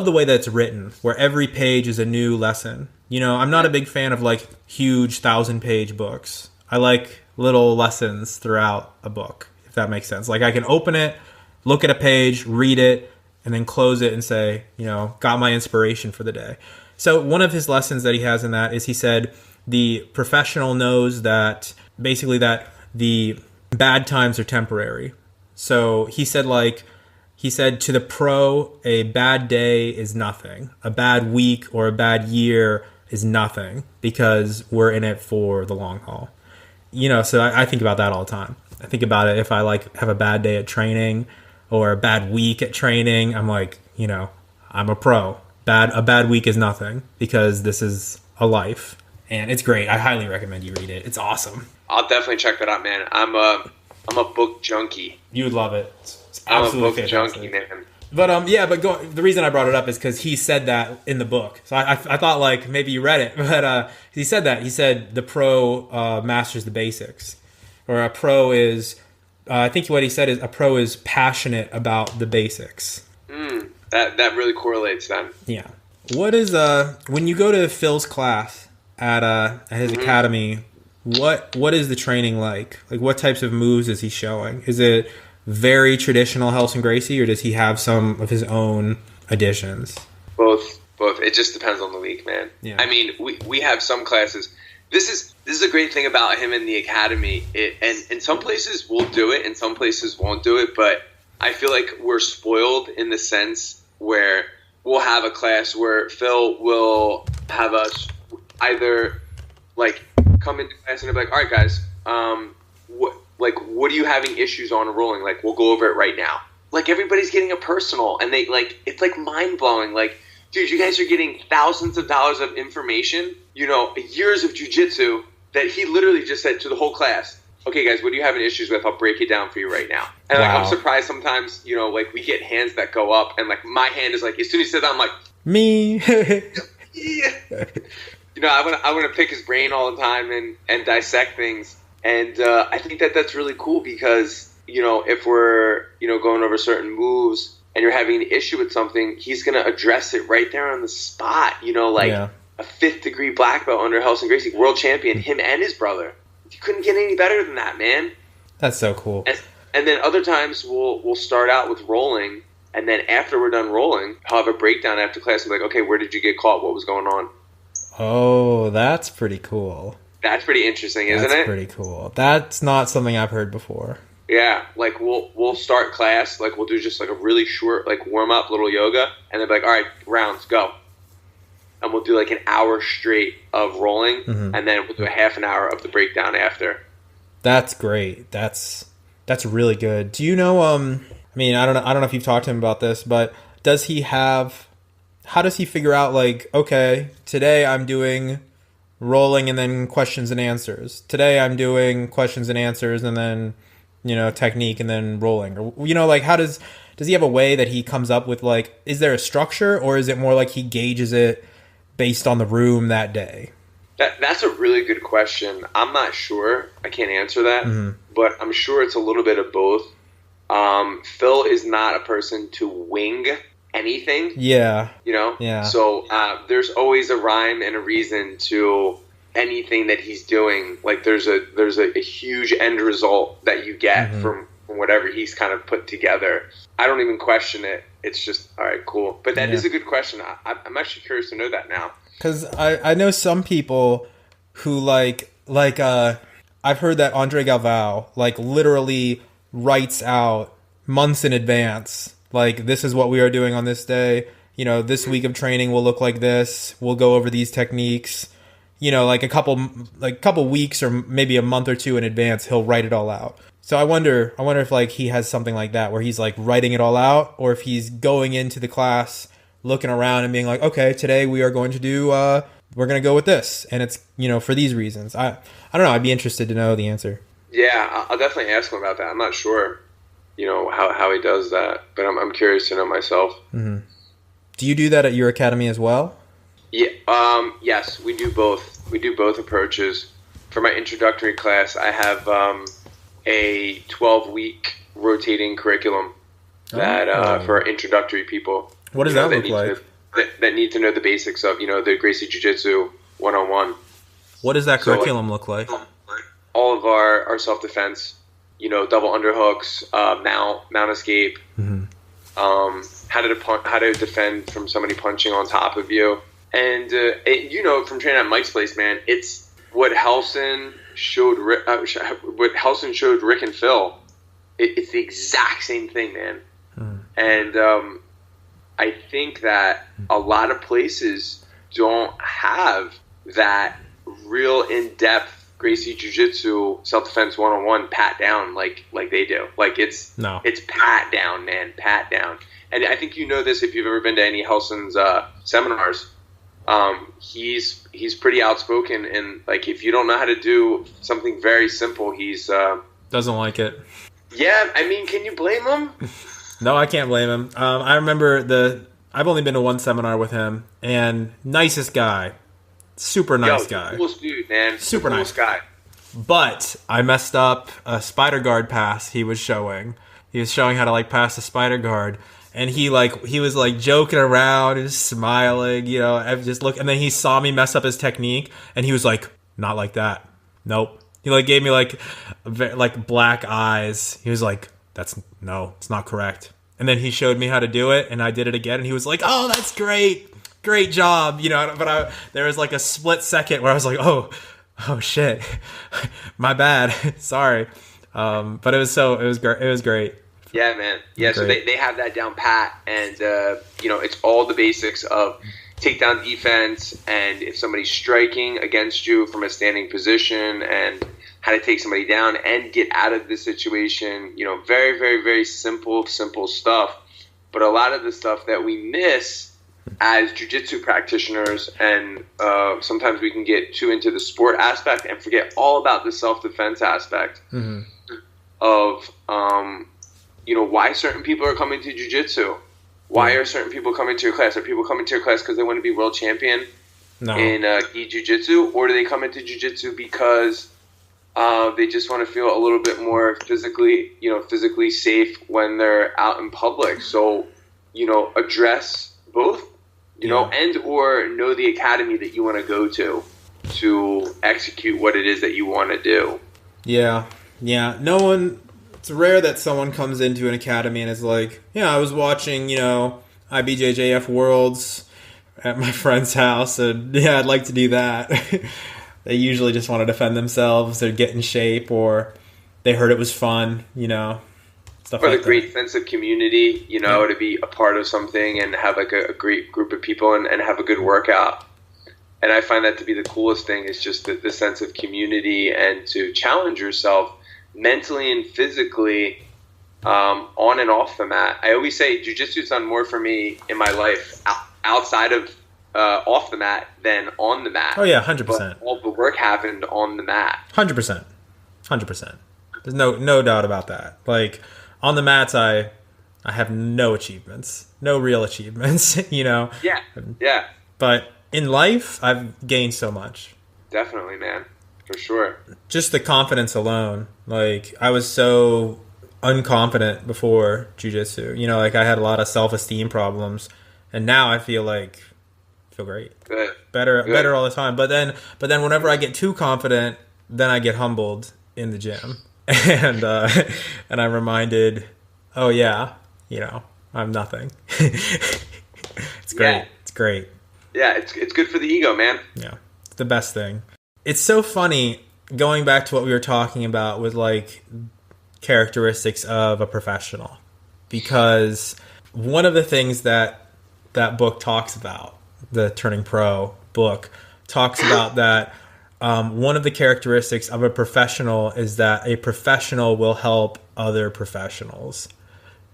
the way that it's written, where every page is a new lesson. You know, I'm not a big fan of like huge 1,000-page books. I like little lessons throughout a book, if that makes sense. Like I can open it, look at a page, read it, and then close it and say, you know, got my inspiration for the day. So one of his lessons that he has in that is he said the professional knows that basically that the bad times are temporary. So he said to the pro, a bad day is nothing. A bad week or a bad year is nothing because we're in it for the long haul. You know, so I think about that all the time. I think about it if I like have a bad day at training or a bad week at training. I'm like, you know, I'm a pro. A bad week is nothing because this is a life. And it's great. I highly recommend you read it. It's awesome. I'll definitely check that out, man. I'm a book junkie. You would love it. It's I'm a book junkie, man. But the reason I brought it up is because he said that in the book. So I thought like maybe you read it, but he said that. He said the pro masters the basics, or a pro is. I think what he said is a pro is passionate about the basics. That really correlates then. Yeah. What is when you go to Phil's class at his academy? What is the training like? Like what types of moves is he showing? Is it very traditional Helson Gracie, or does he have some of his own additions? Both. It just depends on the week, man. Yeah. I mean, we have some classes. This is a great thing about him in the academy. And in some places we'll do it, in some places won't do it. But I feel like we're spoiled in the sense where we'll have a class where Phil will have us either like come into class and be like, all right, guys, what are you having issues on rolling? Like, we'll go over it right now. Like, everybody's getting a personal, and they like it's like mind blowing. Like, dude, you guys are getting thousands of dollars of information, you know, years of jiu-jitsu that he literally just said to the whole class, okay, guys, what are you having issues with? I'll break it down for you right now. And like, I'm surprised sometimes, you know, like we get hands that go up, and like my hand is like, as soon as he said that, I'm like, Me. Yeah. I want to pick his brain all the time and dissect things. And I think that's really cool because, if we're, going over certain moves and you're having an issue with something, he's going to address it right there on the spot. A 5th degree black belt under Helson Gracie, world champion, him and his brother. You couldn't get any better than that, man. That's so cool. And then other times we'll start out with rolling, and then after we're done rolling, I'll have a breakdown after class and be like, okay, where did you get caught? What was going on? Oh, that's pretty cool. That's pretty interesting, isn't it? That's pretty cool. That's not something I've heard before. Yeah, like we'll start class, like we'll do just like a really short like warm up little yoga, and then be like, all right, rounds, go. And we'll do like an hour straight of rolling, and then we'll do a half an hour of the breakdown after. That's great. That's really good. Do you know? I don't know if you've talked to him about this, but how does he figure out like, okay, today I'm doing rolling and then questions and answers. Today I'm doing questions and answers and then, technique and then rolling. Or, like how does he have a way that he comes up with like, is there a structure or is it more like he gauges it based on the room that day? That's a really good question. I'm not sure. I can't answer that, but I'm sure it's a little bit of both. Phil is not a person to wing anything. Yeah. Yeah. So there's always a rhyme and a reason to anything that he's doing. Like there's a huge end result that you get from whatever he's kind of put together. I don't even question it. It's just, all right, cool. But that is a good question. I'm actually curious to know that now. Because I know some people who like I've heard that Andre Galvao like literally writes out months in advance, like this is what we are doing on this day. This week of training will look like this. We'll go over these techniques. Like a couple weeks or maybe a month or two in advance, he'll write it all out. So I wonder if like he has something like that where he's like writing it all out, or if he's going into the class looking around and being like, okay, today we are going to do, we're going to go with this. And it's, for these reasons. I don't know. I'd be interested to know the answer. Yeah, I'll definitely ask him about that. I'm not sure, how he does that, but I'm curious to know myself. Mm-hmm. Do you do that at your academy as well? Yeah. Yes, we do both. We do both approaches. For my introductory class, I have a 12-week rotating curriculum that for introductory people. What does that look like? That need to know the basics of, the Gracie Jiu-Jitsu 101. What does that curriculum look like? All of our self-defense, double underhooks, mount escape, how to defend from somebody punching on top of you. And, from training at Mike's place, man, it's what Helson showed Rick and Phil. It's the exact same thing, man. And I think that a lot of places don't have that real in-depth Gracie Jiu-Jitsu self-defense 101 pat down like they do. Like it's pat down, man, pat down. And I think this if you've ever been to any Helson's seminars. He's pretty outspoken, and like if you don't know how to do something very simple, he's doesn't like it. Yeah, I mean, can you blame him? No, I can't blame him. I remember I've only been to one seminar with him, and nicest guy, super nice guy, coolest dude, man, super nice guy. But I messed up a spider guard pass. He was showing how to like pass the spider guard. And he was like joking around and smiling, just look. And then he saw me mess up his technique, and he was like, "Not like that. Nope." He like gave me like black eyes. He was like, it's not correct." And then he showed me how to do it, and I did it again, and he was like, "Oh, that's great job," But there was like a split second where I was like, "Oh shit, my bad, sorry." But it was great. Yeah, man. Yeah, so they have that down pat, and it's all the basics of takedown defense, and if somebody's striking against you from a standing position, and how to take somebody down and get out of the situation. Very, very, very simple stuff. But a lot of the stuff that we miss as jiu-jitsu practitioners, and sometimes we can get too into the sport aspect and forget all about the self-defense aspect of why certain people are coming to jiu-jitsu. Why are certain people coming to your class? Are people coming to your class because they want to be world champion in gi jiu-jitsu, or do they come into jiu-jitsu because they just want to feel a little bit more physically safe when they're out in public? So, address both, and or know the academy that you want to go to execute what it is that you want to do. Yeah. It's rare that someone comes into an academy and is like, I was watching, IBJJF Worlds at my friend's house, and I'd like to do that. They usually just want to defend themselves, or get in shape, or they heard it was fun, stuff or like the great sense of community, to be a part of something and have like a great group of people and have a good workout. And I find that to be the coolest thing, is just the sense of community and to challenge yourself mentally and physically on and off the mat. I always say jiu-jitsu's done more for me in my life outside of off the mat than on the mat. Oh yeah, 100%. But all the work happened on the mat. 100%. There's no doubt about that. Like, on the mats, I have no achievements, no real achievements, Yeah. But in life, I've gained so much. Definitely, man. For sure. Just the confidence alone. Like, I was so unconfident before jiu-jitsu. I had a lot of self-esteem problems, and now I feel great. Good. Better all the time. But then whenever I get too confident, then I get humbled in the gym. And I'm reminded, oh yeah, I'm nothing. It's great. Yeah. It's great. Yeah, it's good for the ego, man. Yeah. It's the best thing. It's so funny, going back to what we were talking about with like characteristics of a professional, because one of the things that book talks about, the Turning Pro book, talks about that one of the characteristics of a professional is that a professional will help other professionals.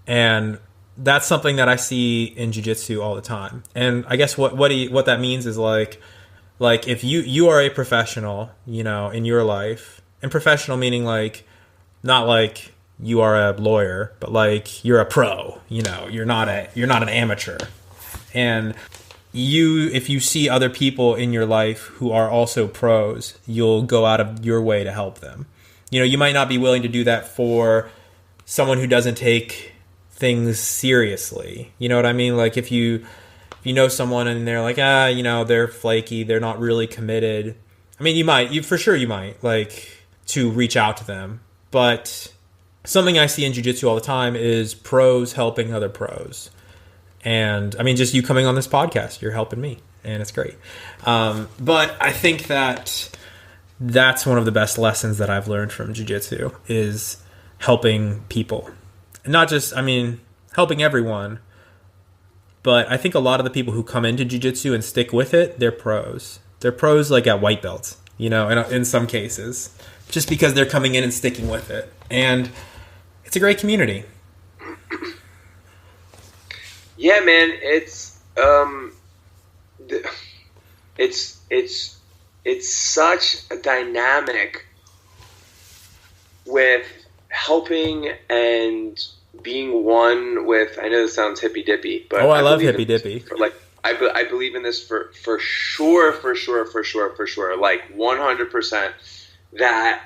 And that's something that I see in jiu-jitsu all the time. And I guess what that means is like if you are a professional, in your life, and professional meaning like not like you are a lawyer, but like you're a pro, you're not an amateur. And if you see other people in your life who are also pros, you'll go out of your way to help them. You might not be willing to do that for someone who doesn't take things seriously. You know what I mean? Like if you someone and they're like, they're flaky, they're not really committed. I mean, you might like to reach out to them. But something I see in jiu-jitsu all the time is pros helping other pros. And I mean, just you coming on this podcast, you're helping me, and it's great. But I think that's one of the best lessons that I've learned from jiu-jitsu is helping people. Not just, helping everyone. But I think a lot of the people who come into jiu-jitsu and stick with it, they're pros. They're pros like at white belts, in some cases, just because they're coming in and sticking with it. And it's a great community. Yeah, man, it's such a dynamic with helping and being one with. I know this sounds hippy dippy, but I love hippy dippy. Like I believe in this for sure, like 100%. That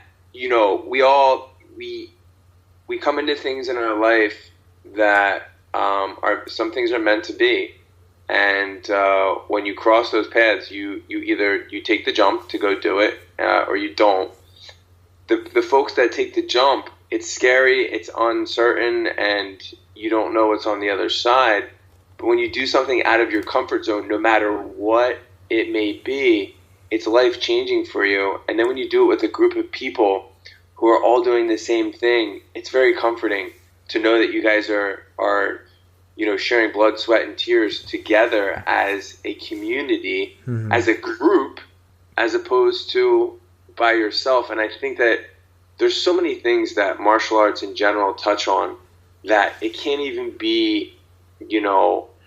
we come into things in our life that some things are meant to be, and when you cross those paths, you either take the jump to go do it, or you don't. The folks that take the jump, it's scary, it's uncertain, and you don't know what's on the other side. But when you do something out of your comfort zone, no matter what it may be, it's life-changing for you. And then when you do it with a group of people who are all doing the same thing, it's very comforting to know that you guys are sharing blood, sweat, and tears together as a community, mm-hmm. as a group, as opposed to by yourself. And I think that there's so many things that martial arts in general touch on that it can't even be,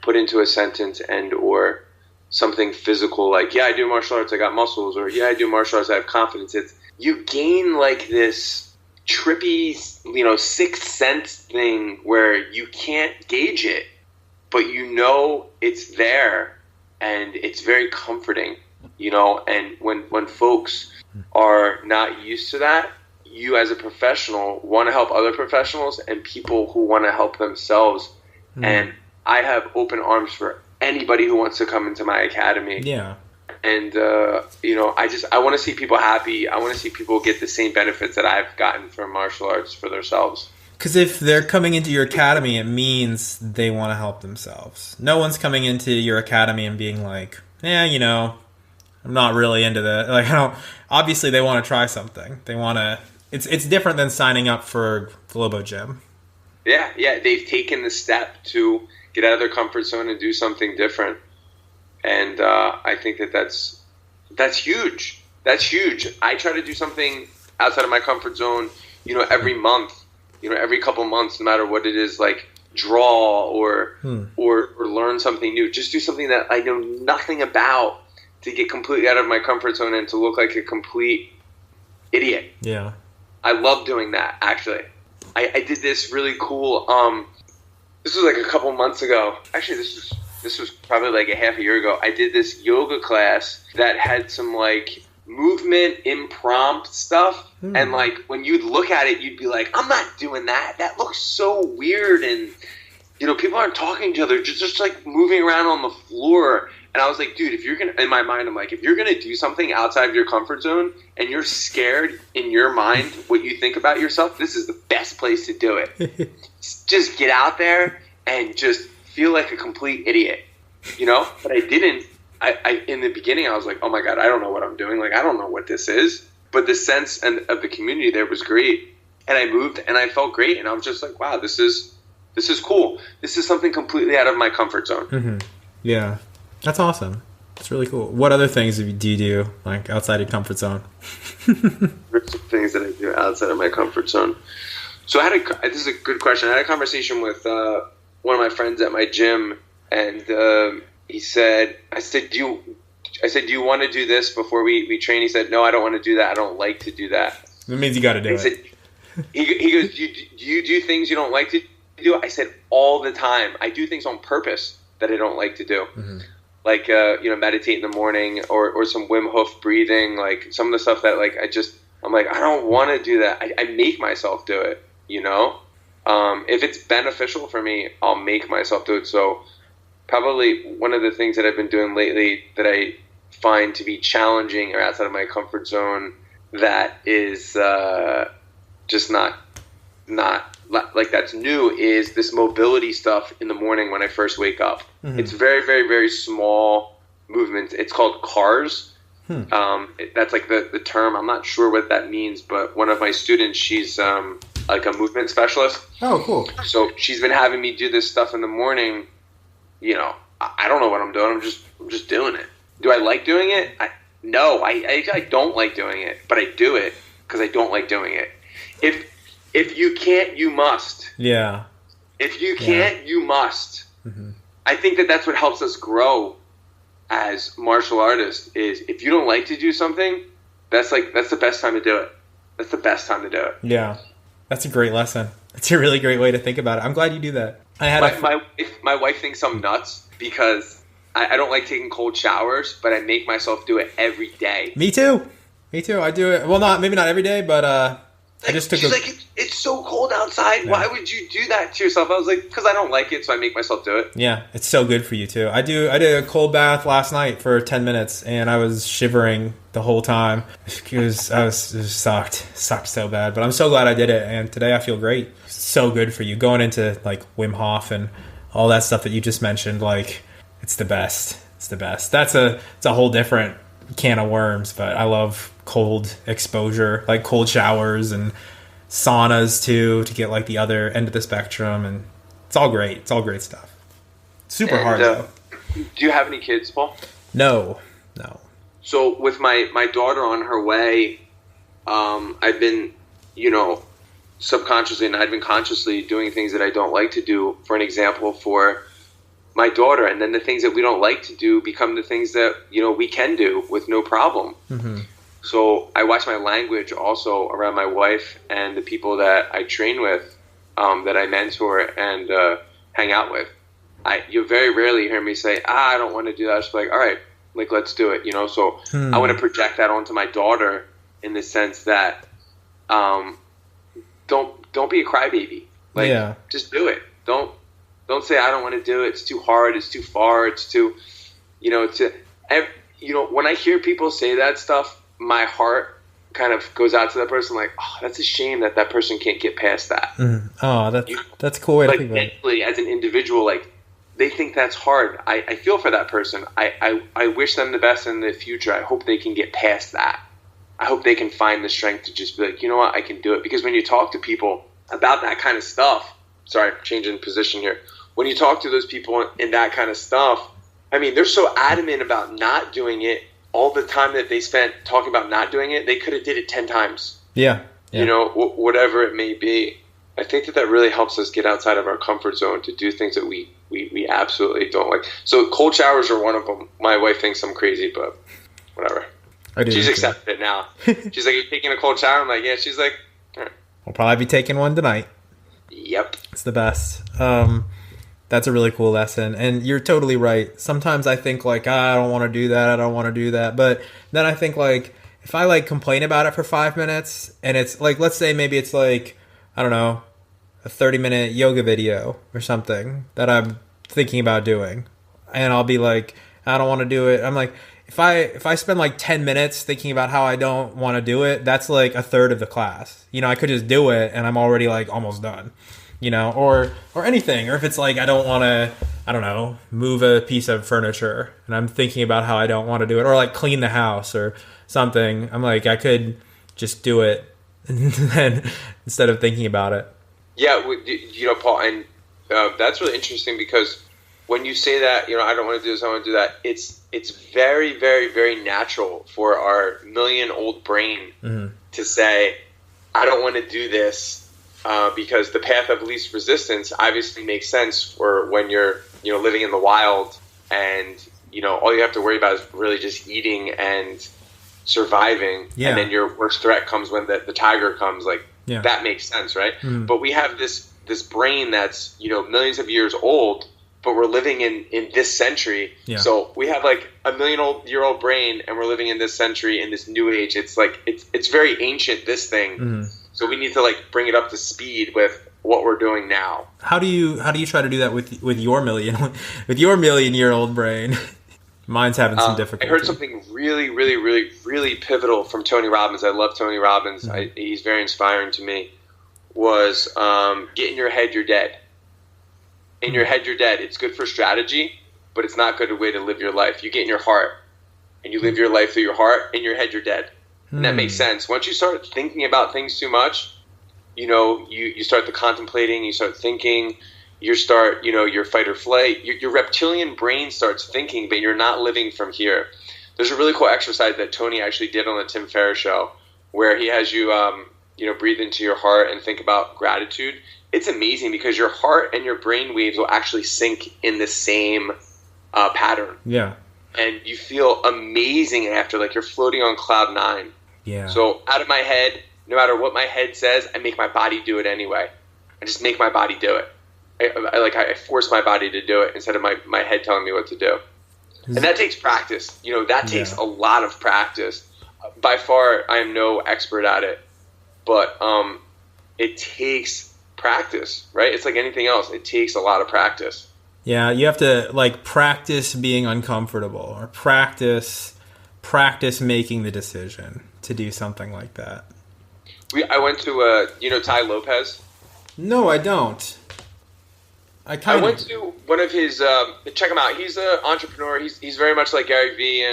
put into a sentence and or something physical like, yeah, I do martial arts, I got muscles, or yeah, I do martial arts, I have confidence. You gain like this trippy, sixth sense thing where you can't gauge it. but you know it's there, and it's very comforting, you know. And when folks are not used to that, you as a professional want to help other professionals and people who want to help themselves. And I have open arms for anybody who wants to come into my academy. Yeah. And, you know, I want to see people happy. I want to see people get the same benefits that I've gotten from martial arts for themselves. Because if they're coming into your academy, it means they want to help themselves. No one's coming into your academy and being like, yeah, you know, I'm not really into that. Like, I don't. Obviously, they want to try something. They want to. It's different than signing up for Globo Gym. Yeah, they've taken the step to get out of their comfort zone and do something different. And I think that's huge. That's huge. I try to do something outside of my comfort zone, you know, every month. You know, every couple months, no matter what it is, like draw or learn something new. Just do something that I know nothing about to get completely out of my comfort zone and to look like a complete idiot. Yeah. I love doing that, actually. I did this really cool, this was like a couple months ago. Actually, this was probably like a half a year ago. I did this yoga class that had some like movement impromptu stuff. And like when you'd look at it, you'd be like, I'm not doing that. That looks so weird. And, you know, people aren't talking to each other, just like moving around on the floor. And I was like, dude, if you're going to, in my mind, I'm like, if you're going to do something outside of your comfort zone and you're scared in your mind what you think about yourself, this is the best place to do it. Just get out there and just feel like a complete idiot, you know? But I didn't. I in the beginning, I was like, oh my God, I don't know what I'm doing. Like, I don't know what this is. But the sense of the community there was great. And I moved and I felt great. And I was just like, wow, this is cool. This is something completely out of my comfort zone. Mm-hmm. Yeah. That's awesome. It's really cool. What other things do you do, like, outside your comfort zone? There's some things that I do outside of my comfort zone. So this is a good question. I had a conversation with one of my friends at my gym, and he said, I said, do you want to do this before we train? He said, no, I don't want to do that. I don't like to do that. That means you got to do it. Said, he goes, do you do things you don't like to do? I said, all the time. I do things on purpose that I don't like to do. Mm-hmm. Like, you know, meditate in the morning or some Wim Hof breathing, like some of the stuff that, like, I'm like, I don't want to do that. I make myself do it, you know? If it's beneficial for me, I'll make myself do it. So probably one of the things that I've been doing lately that I find to be challenging or outside of my comfort zone that is just not like that's new is this mobility stuff in the morning when I first wake up. Mm-hmm. It's very, very, very small movements. It's called CARS. That's like the term. I'm not sure what that means, but one of my students, she's like a movement specialist. Oh, cool. So she's been having me do this stuff in the morning. You know, I don't know what I'm doing. I'm just doing it. Do I like doing it? No, I don't like doing it, but I do it because I don't like doing it. If you can't, you must. Yeah. If you can't, you must. Mm-hmm. I think that's what helps us grow as martial artists is if you don't like to do something, that's the best time to do it. That's the best time to do it. Yeah. That's a great lesson. It's a really great way to think about it. I'm glad you do that. My wife thinks I'm nuts because I don't like taking cold showers, but I make myself do it every day. Me too. I do it. Well, maybe not every day, but I just took. She's like, it's so cold outside. Yeah. Why would you do that to yourself? I was like, because I don't like it, so I make myself do it. Yeah, it's so good for you too. I did a cold bath last night for 10 minutes, and I was shivering the whole time because it sucked so bad. But I'm so glad I did it, and today I feel great. It's so good for you going into like Wim Hof and all that stuff that you just mentioned. Like, it's the best. It's the best. It's a whole different can of worms, but I love cold exposure, like cold showers and saunas too, to get like the other end of the spectrum, and it's all great stuff. Super hard though. Do you have any kids, Paul? No. So with my daughter on her way, I've been, you know, subconsciously and I've been consciously doing things that I don't like to do, for an example, for my daughter, and then the things that we don't like to do become the things that, you know, we can do with no problem. Mm-hmm. So I watch my language also around my wife and the people that I train with, that I mentor and hang out with. you very rarely hear me say, I don't want to do that. I just be like, all right, like, let's do it, So I want to project that onto my daughter in the sense that don't be a crybaby. Like, just do it. Don't say I don't want to do it. It's too hard. It's too far. It's too, when I hear people say that stuff, my heart kind of goes out to that person. Like, oh, that's a shame that person can't get past that. Oh, that's a cool way to think about it. Mentally, as an individual, like, they think that's hard. I feel for that person. I wish them the best in the future. I hope they can get past that. I hope they can find the strength to just be like, you know what, I can do it. Because when you talk to people about that kind of stuff, sorry, changing position here. When you talk to those people in that kind of stuff, I mean, they're so adamant about not doing it. All the time that they spent talking about not doing it, they could have did it 10 times. Yeah. Whatever it may be. I think that really helps us get outside of our comfort zone to do things that we absolutely don't like. So cold showers are one of them. My wife thinks I'm crazy, but whatever. She's accepted it now. She's like, "Are you taking a cold shower?" I'm like, "Yeah." She's like, "All right." I'll probably be taking one tonight. Yep. It's the best. That's a really cool lesson. And you're totally right. Sometimes I think like, I don't want to do that. I don't want to do that. But then I think like, if I like complain about it for 5 minutes and it's like, let's say maybe it's like, I don't know, a 30-minute yoga video or something that I'm thinking about doing. And I'll be like, I don't want to do it. I'm like, if I spend like 10 minutes thinking about how I don't want to do it, that's like a third of the class. I could just do it and I'm already like almost done. Or anything. Or if it's like I don't want to, I don't know, move a piece of furniture and I'm thinking about how I don't want to do it, or like clean the house or something. I'm like, I could just do it and then instead of thinking about it. Yeah, Paul, and that's really interesting because when you say that, I don't want to do this, I want to do that, it's very, very, very natural for our million-old brain to say, I don't want to do this. Because the path of least resistance obviously makes sense for when you're, living in the wild and, all you have to worry about is really just eating and surviving. Yeah. And then your worst threat comes when the tiger comes. Like, that makes sense, right? But we have this brain that's, millions of years old, but we're living in this century. Yeah. So we have like a million-year-old brain and we're living in this century, in this new age. It's like, it's very ancient, this thing. So we need to like bring it up to speed with what we're doing now. How do you try to do that with your million-year-old brain? Mine's having some difficulty. I heard something really, really, really, really pivotal from Tony Robbins. I love Tony Robbins. He's very inspiring to me. Was get in your head, you're dead. In your head, you're dead. It's good for strategy, but it's not a good way to live your life. You get in your heart, and you live your life through your heart. In your head, you're dead. And that makes sense. Once you start thinking about things too much, you start the contemplating, you start thinking, you start, your fight or flight. Your reptilian brain starts thinking, but you're not living from here. There's a really cool exercise that Tony actually did on the Tim Ferriss show where he has you, breathe into your heart and think about gratitude. It's amazing because your heart and your brain waves will actually sync in the same pattern. Yeah. And you feel amazing after, like you're floating on cloud 9. Yeah. So out of my head, no matter what my head says, I make my body do it anyway. I just make my body do it. I force my body to do it instead of my head telling me what to do. And that takes practice. That takes a lot of practice. By far, I am no expert at it, but it takes practice, right? It's like anything else. It takes a lot of practice. Yeah, you have to like practice being uncomfortable or practice making the decision to do something like that. I went to Tai Lopez. No, I don't. I went to one of his. Check him out. He's an entrepreneur. He's very much like Gary Vee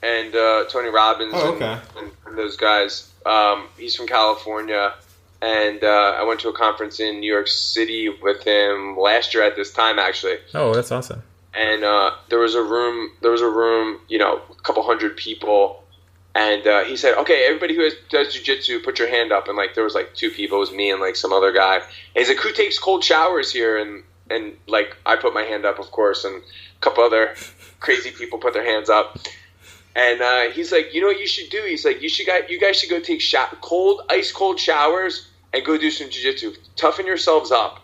and Tony Robbins and those guys. He's from California. And I went to a conference in New York City with him last year at this time, actually. Oh, that's awesome. And there was a room, a couple hundred people. And he said, okay, everybody who does jiu-jitsu, put your hand up. And like there was like 2 people. It was me and like some other guy. And he's like, who takes cold showers here? And like I put my hand up, of course. And a couple other crazy people put their hands up. And he's like, you know what you should do? He's like, you guys should go take ice cold showers and go do some jiu-jitsu. Toughen yourselves up.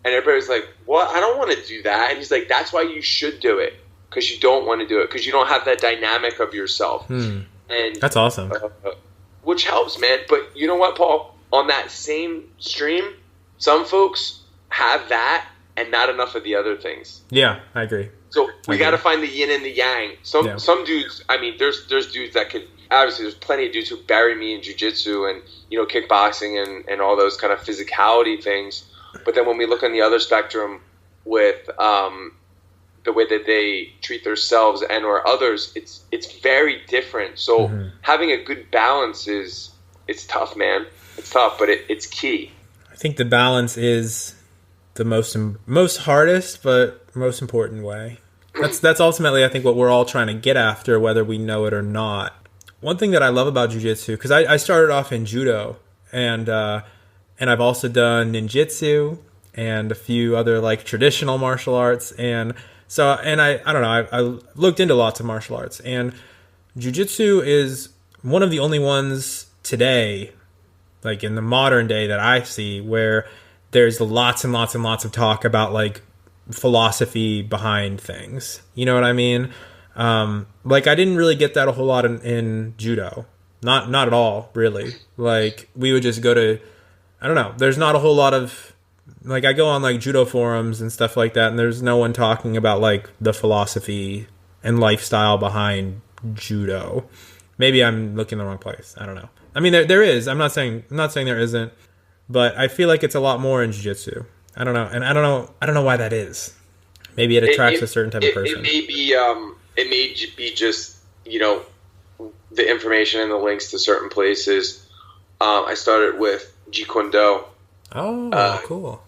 And everybody's like, what? I don't want to do that. And he's like, that's why you should do it, because you don't want to do it, because you don't have that dynamic of yourself. And that's awesome. Which helps, man. But you know what, Paul? On that same stream, some folks have that and not enough of the other things. Yeah, I agree. So we got to find the yin and the yang. Some dudes, I mean, there's dudes that could, obviously there's plenty of dudes who bury me in jiu-jitsu and, kickboxing and all those kind of physicality things. But then when we look on the other spectrum with the way that they treat themselves and or others, it's very different. So having a good balance it's tough, man. It's tough, but it's key. I think the balance is the most hardest but most important way. That's ultimately, I think, what we're all trying to get after, whether we know it or not. One thing that I love about jiu-jitsu, because I started off in judo, and I've also done ninjitsu and a few other like traditional martial arts, and I don't know, I looked into lots of martial arts, and jiu-jitsu is one of the only ones today, like in the modern day, that I see where there's lots and lots and lots of talk about like philosophy behind things. You know what I mean? Like I didn't really get that a whole lot in judo. Not at all, really. Like we would just go to, I don't know, there's not a whole lot of, like I go on like judo forums and stuff like that, and there's no one talking about like the philosophy and lifestyle behind judo. Maybe I'm looking in the wrong place. I don't know. I mean, there is. I'm not saying there isn't, but I feel like it's a lot more in jiu-jitsu. I don't know, and I don't know why that is. Maybe it attracts a certain type of person. It may be just the information and the links to certain places. I started with Jeet Kune Do. Oh, cool.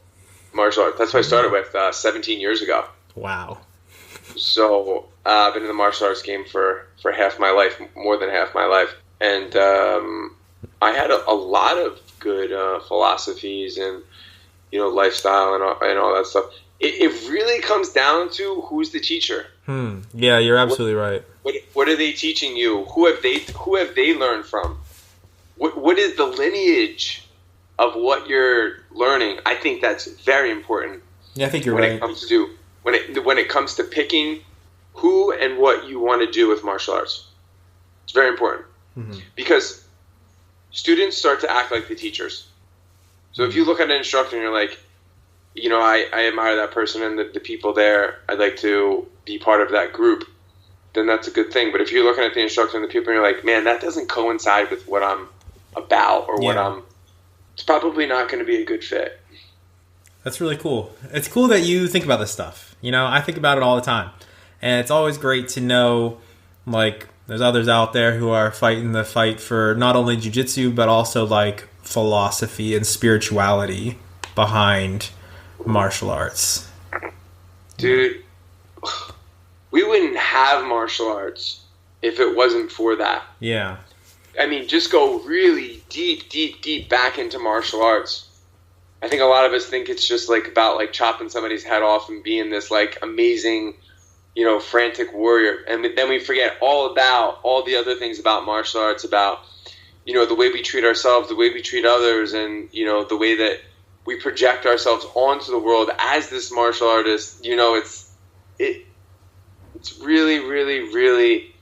Martial arts. That's what I started with 17 years ago. Wow. So I've been in the martial arts game for half my life, more than half my life, and I had a lot of good philosophies and lifestyle and all that stuff. It really comes down to who's the teacher. Yeah, you're absolutely right. What are they teaching you? Who have they learned from? What is the lineage of what you're learning? I think that's very important. Yeah, I think you're right. When it comes to picking who and what you want to do with martial arts, it's very important because students start to act like the teachers. So if you look at an instructor and you're like, I admire that person and the people there, I'd like to be part of that group, then that's a good thing. But if you're looking at the instructor and the people and you're like, man, that doesn't coincide with what I'm about or it's probably not going to be a good fit. That's really cool. It's cool that you think about this stuff. I think about it all the time. And it's always great to know, like, there's others out there who are fighting the fight for not only jiu-jitsu, but also, like, philosophy and spirituality behind martial arts. Dude, we wouldn't have martial arts if it wasn't for that. Yeah. I mean, just go really deep back into martial arts. I think a lot of us think it's just like about like chopping somebody's head off and being this like amazing, frantic warrior. And then we forget all about all the other things about martial arts, about, the way we treat ourselves, the way we treat others, and, the way that we project ourselves onto the world as this martial artist. It's really, really, really,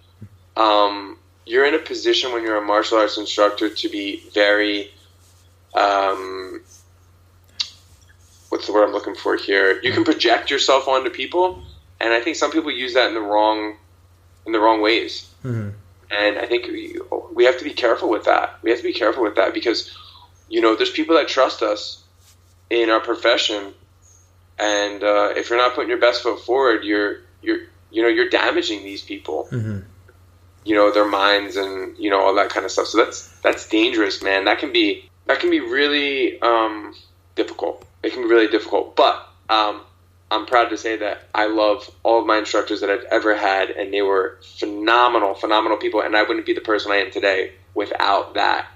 you're in a position when you're a martial arts instructor to be very, what's the word I'm looking for here? You can project yourself onto people, and I think some people use that in the wrong ways. And I think we have to be careful with that. We have to be careful with that because, there's people that trust us in our profession, and if you're not putting your best foot forward, you're damaging these people. Their minds and all that kind of stuff. So that's dangerous, man. That can be really difficult. It can be really difficult. But I'm proud to say that I love all of my instructors that I've ever had, and they were phenomenal people. And I wouldn't be the person I am today without that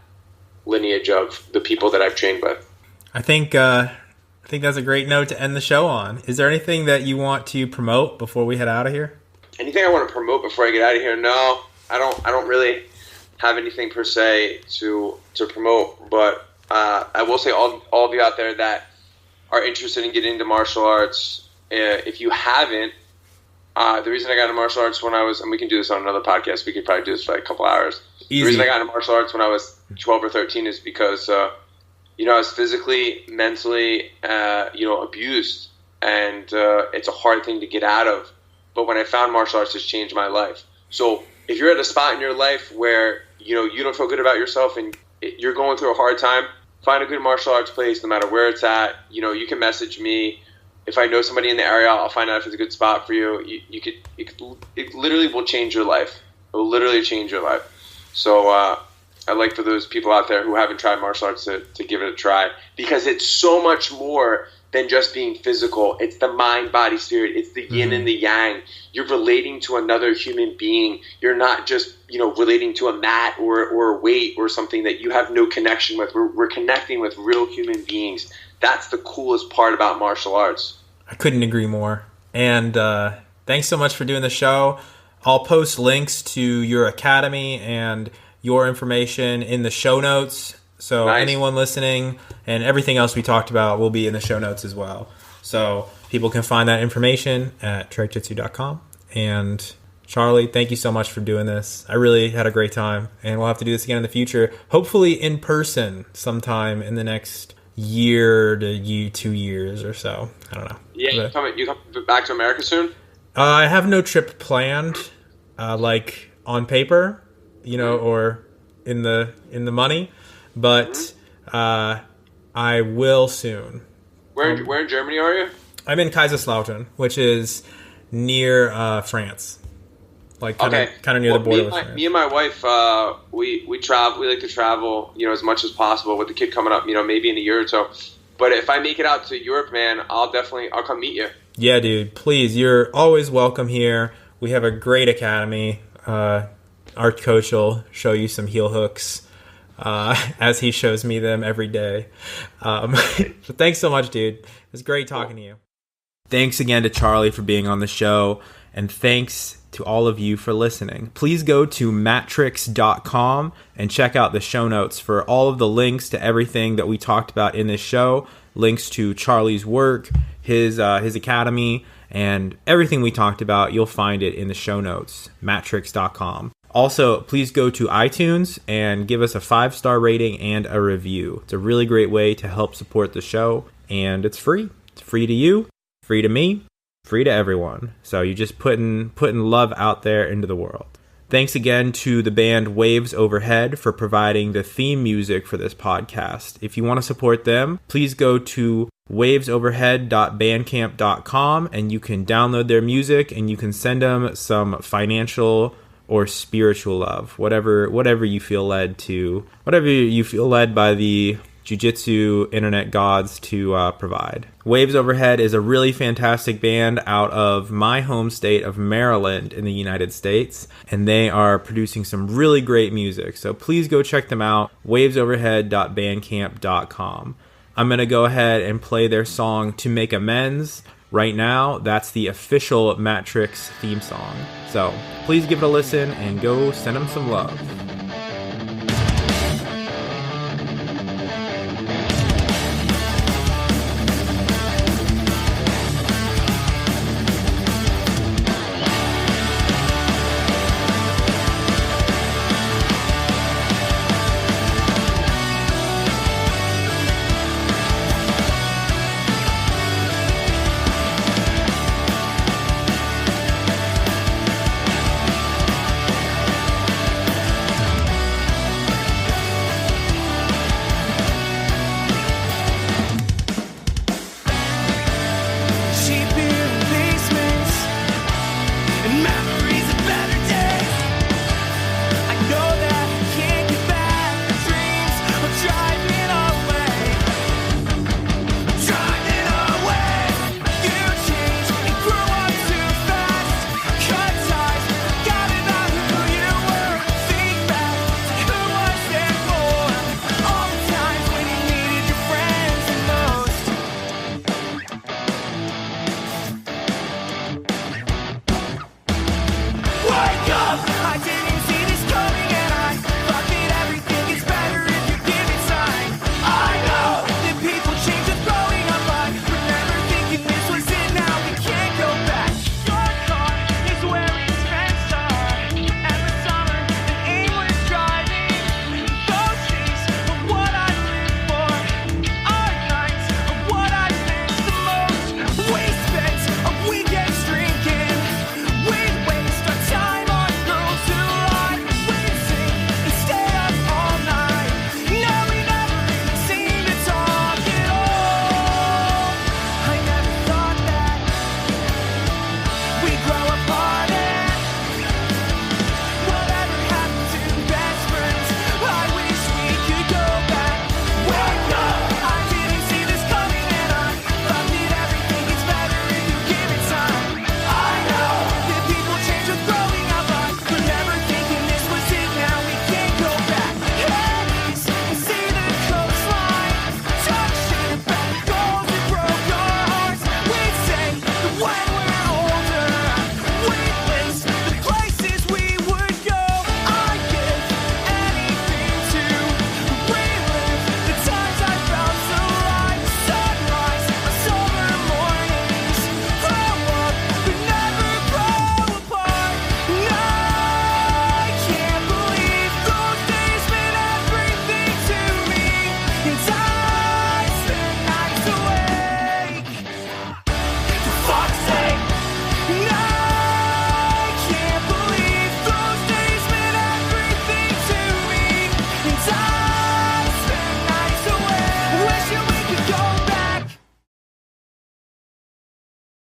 lineage of the people that I've trained with. I think that's a great note to end the show on. Is there anything that you want to promote before we head out of here? Anything I want to promote before I get out of here? No, I don't really have anything per se to promote. But I will say all of you out there that are interested in getting into martial arts, if you haven't, the reason I got into martial arts when I was, and we can do this on another podcast, we could probably do this for like a couple hours. Easy. The reason I got into martial arts when I was 12 or 13 is because, I was physically, mentally, abused, and it's a hard thing to get out of. But when I found martial arts, it's changed my life. So if you're at a spot in your life where, you don't feel good about yourself and you're going through a hard time, find a good martial arts place, no matter where it's at. You can message me. If I know somebody in the area, I'll find out if it's a good spot for you. It literally will change your life. It will literally change your life. So I'd like for those people out there who haven't tried martial arts to give it a try, because it's so much more than just being physical. It's the mind, body, spirit. It's the yin and the yang. You're relating to another human being. You're not just, relating to a mat or a weight or something that you have no connection with. We're connecting with real human beings. That's the coolest part about martial arts. I couldn't agree more. And thanks so much for doing the show. I'll post links to your academy and your information in the show notes. So nice. Anyone listening and everything else we talked about will be in the show notes as well. So people can find that information at trekjitsu.com. And Charlie, thank you so much for doing this. I really had a great time, and we'll have to do this again in the future. Hopefully in person sometime in the next year to 2 years or so. I don't know. Yeah, you come back to America soon? I have no trip planned, like on paper, or in the money, but I will soon. Where in Germany are you? I'm in Kaiserslautern, which is near France, like kind of near the border. Me and my wife, we travel. We like to travel, as much as possible. With the kid coming up, maybe in a year or so. But if I make it out to Europe, man, I'll come meet you. Yeah, dude, please. You're always welcome here. We have a great academy. Our coach will show you some heel hooks as he shows me them every day. But thanks so much, dude. It was great talking to you. Thanks again to Charlie for being on the show, and thanks to all of you for listening. Please go to matrix.com and check out the show notes for all of the links to everything that we talked about in this show, links to Charlie's work, his academy, and everything we talked about. You'll find it in the show notes, matrix.com. Also, please go to iTunes and give us a 5-star rating and a review. It's a really great way to help support the show, and it's free. It's free to you, free to me, free to everyone. So you're just putting love out there into the world. Thanks again to the band Waves Overhead for providing the theme music for this podcast. If you want to support them, please go to wavesoverhead.bandcamp.com and you can download their music and you can send them some financial or spiritual love, whatever you feel led to, whatever you feel led by the Jiu-Jitsu internet gods to provide. Waves Overhead is a really fantastic band out of my home state of Maryland in the United States, and they are producing some really great music. So please go check them out, wavesoverhead.bandcamp.com. I'm going to go ahead and play their song To Make Amends right now. That's the official Matrix theme song. So please give it a listen and go send them some love.